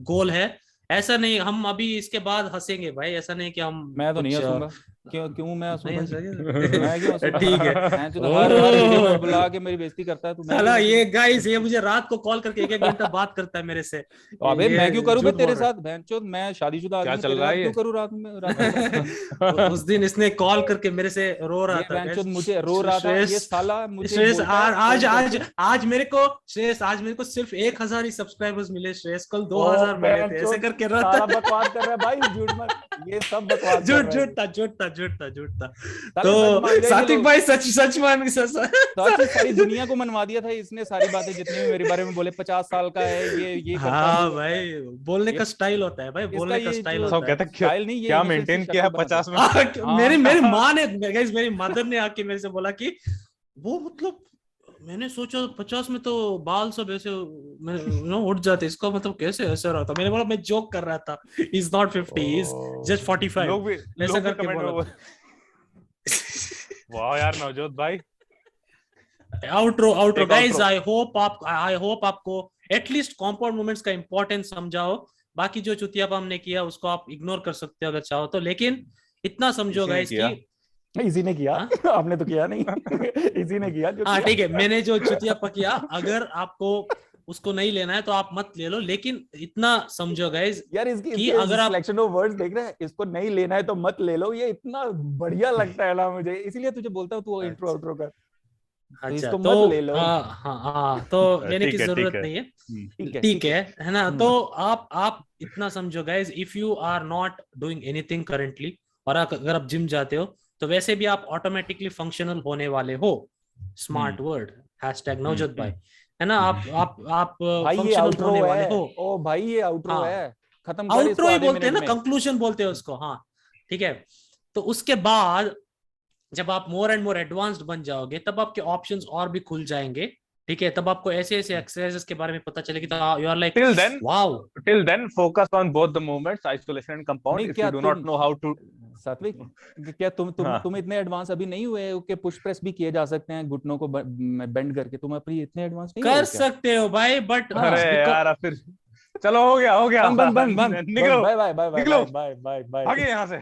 गोल है। ऐसा नहीं हम अभी इसके बाद हंसेंगे भाई, ऐसा नहीं कि हम मैं तो नहीं कुछ, हंसूंगा। क्यों मैं हंसूं नहीं भाई? हंसेंगे? मैं क्यों हंसूंगा? ठीक है। मैं तो हर वीडियो में बुला के मेरी बेइज्जती करता है, तो मैं साला क्यों ये हंसूंगा? गाइस, ये मुझे रात को कॉल करके 1-1 घंटा बात करता है मेरे से। अबे ये मैं क्यों करूं बे झूठ तेरे बोल रहा साथ? बहनचोद, मैं शादीशुदा क्या आदमी, चल तेरे रहा साथ है क्यों ये? करूं रात में? है। उस दिन इसने कॉल करके मेरे से रो रहा ये था बहनचोद guys। मुझे रो रहा था, ये श्रेयस, साला मुझे श्रेयस बोलता है आज फोन आज करके। आज मेरे को, श्रेयस आज मेरे को सिर्फ 1000 ही सब्सक्राइबर्स मिले श्रेयस, कल ओ 2000 मिले थे, ऐसे बहनचोद, करके रहा साला था। बकवास कर रहा है भाई, झूठ मत, ये सब बकवास कर झूठ रहा है। झूठ था, झूठ था, झूठ था, झूठ था। साले सच मान तो गए ये सात्विक लोग। भाई सच मान, सच ही सारी दुनिया को मनवा दिया था इसने, सारी बातें जितनी भी मेरे बारे में बोले, 50 साल का है ये करता है, हाँ वो करता है। भाई, बोलने का ये- स्टाइल होता है भाई, इसका बोलने का ये स्टाइल जो सब होता है। कहते हैं स्टाइल नहीं, ये क्या इनोसेंस मेंटेन की किया है शक्ल 50 में? हाँ। मेरी माँ ने गाइस, मेरी मदर ने आके मेरे से बोला कि वो मतलब मैंने सोचा 50 में तो बाल सब ऐसे उठ जाते, इसका मतलब कैसे ऐसा रहा था, मैंने बोला मैं जोक कर रहा था, इज नॉट 50, इज जस्ट 45, लोग भी ऐसा करके कमेंट बोला में वाह यार नवजोत भाई। आउटरो एक गाइस, outro। आई होप आपको एटलीस्ट कंपाउंड मूवमेंट्स का इंपॉर्टेंस समझाओ। बाकी जो चुतियापा हमने किया उसको आप इग्नोर कर सकते हो अगर चाहो तो, लेकिन इतना समझो इसी ने गाइस किया। कि इसी ने किया। हाँ आपने तो किया नहीं। इसी ने किया जो हाँ किया। ठीक है, मैंने जो चुतियापा किया, अगर आपको उसको नहीं लेना है तो आप मत ले लो, लेकिन इतना समझो गाइस यार इसकी कि इसके अगर आप सिलेक्शन ऑफ वर्ड्स देख रहे हैं, इसको नहीं लेना है तो मत ले लो, ये इतना बढ़िया लगता है ना मुझे, इसीलिए तुझे बोलता हूँ तू इंट्रो आउटरो कर, तो अच्छा इसको तो मत ले लो। हाँ हाँ हाँ, तो लेने की ठीक है ठीक जरूरत है। नहीं है, ठीक है ठीक है ना। हम्म। तो आप इतना समझो guys, if you are not doing anything currently, और अगर आप जिम जाते हो तो वैसे भी आप ऑटोमेटिकली फंक्शनल होने वाले हो, स्मार्ट वर्ड, हैशटैग नवजोत भाई, है ना, आप भाई ये फंक्शनल आउटरो होने वाले है, हो। ओ भाई ये आउटरो हाँ, है, खत्म कर इसको आउटरो ही आधे बोलते हैं मिनट ना, में। कंक्लूजन बोलते हैं उसको, हाँ ठीक है। तो उसके बाद जब आप मोर एंड मोर एडवांस्ड बन जाओगे तब आपके ऑप्शंस और भी खुल जाएंगे, ठीक है, तब आपको ऐसे ऐसे एक्सरसाइजेस के बारे में पता चलेगी, तो you are like Till then, wow. till then, focus on both the movements, isolation and compound. नहीं If you क्या do तुम not know how to, सात्विक, क्या हाँ तुम इतने एडवांस अभी नहीं हुए हो कि पुश प्रेस भी किए जा सकते हैं घुटनों को बेंड करके, तुम अभी इतने एडवांस नहीं हुए कर हो क्या? सकते हो भाई, बट अरे हाँ यार अब फिर चलो हो गया बंद बंद बंद बंद, निकलो बाय बाय बाय बाय निकलो बाय बाय बाय भागे बाय। यहाँ से।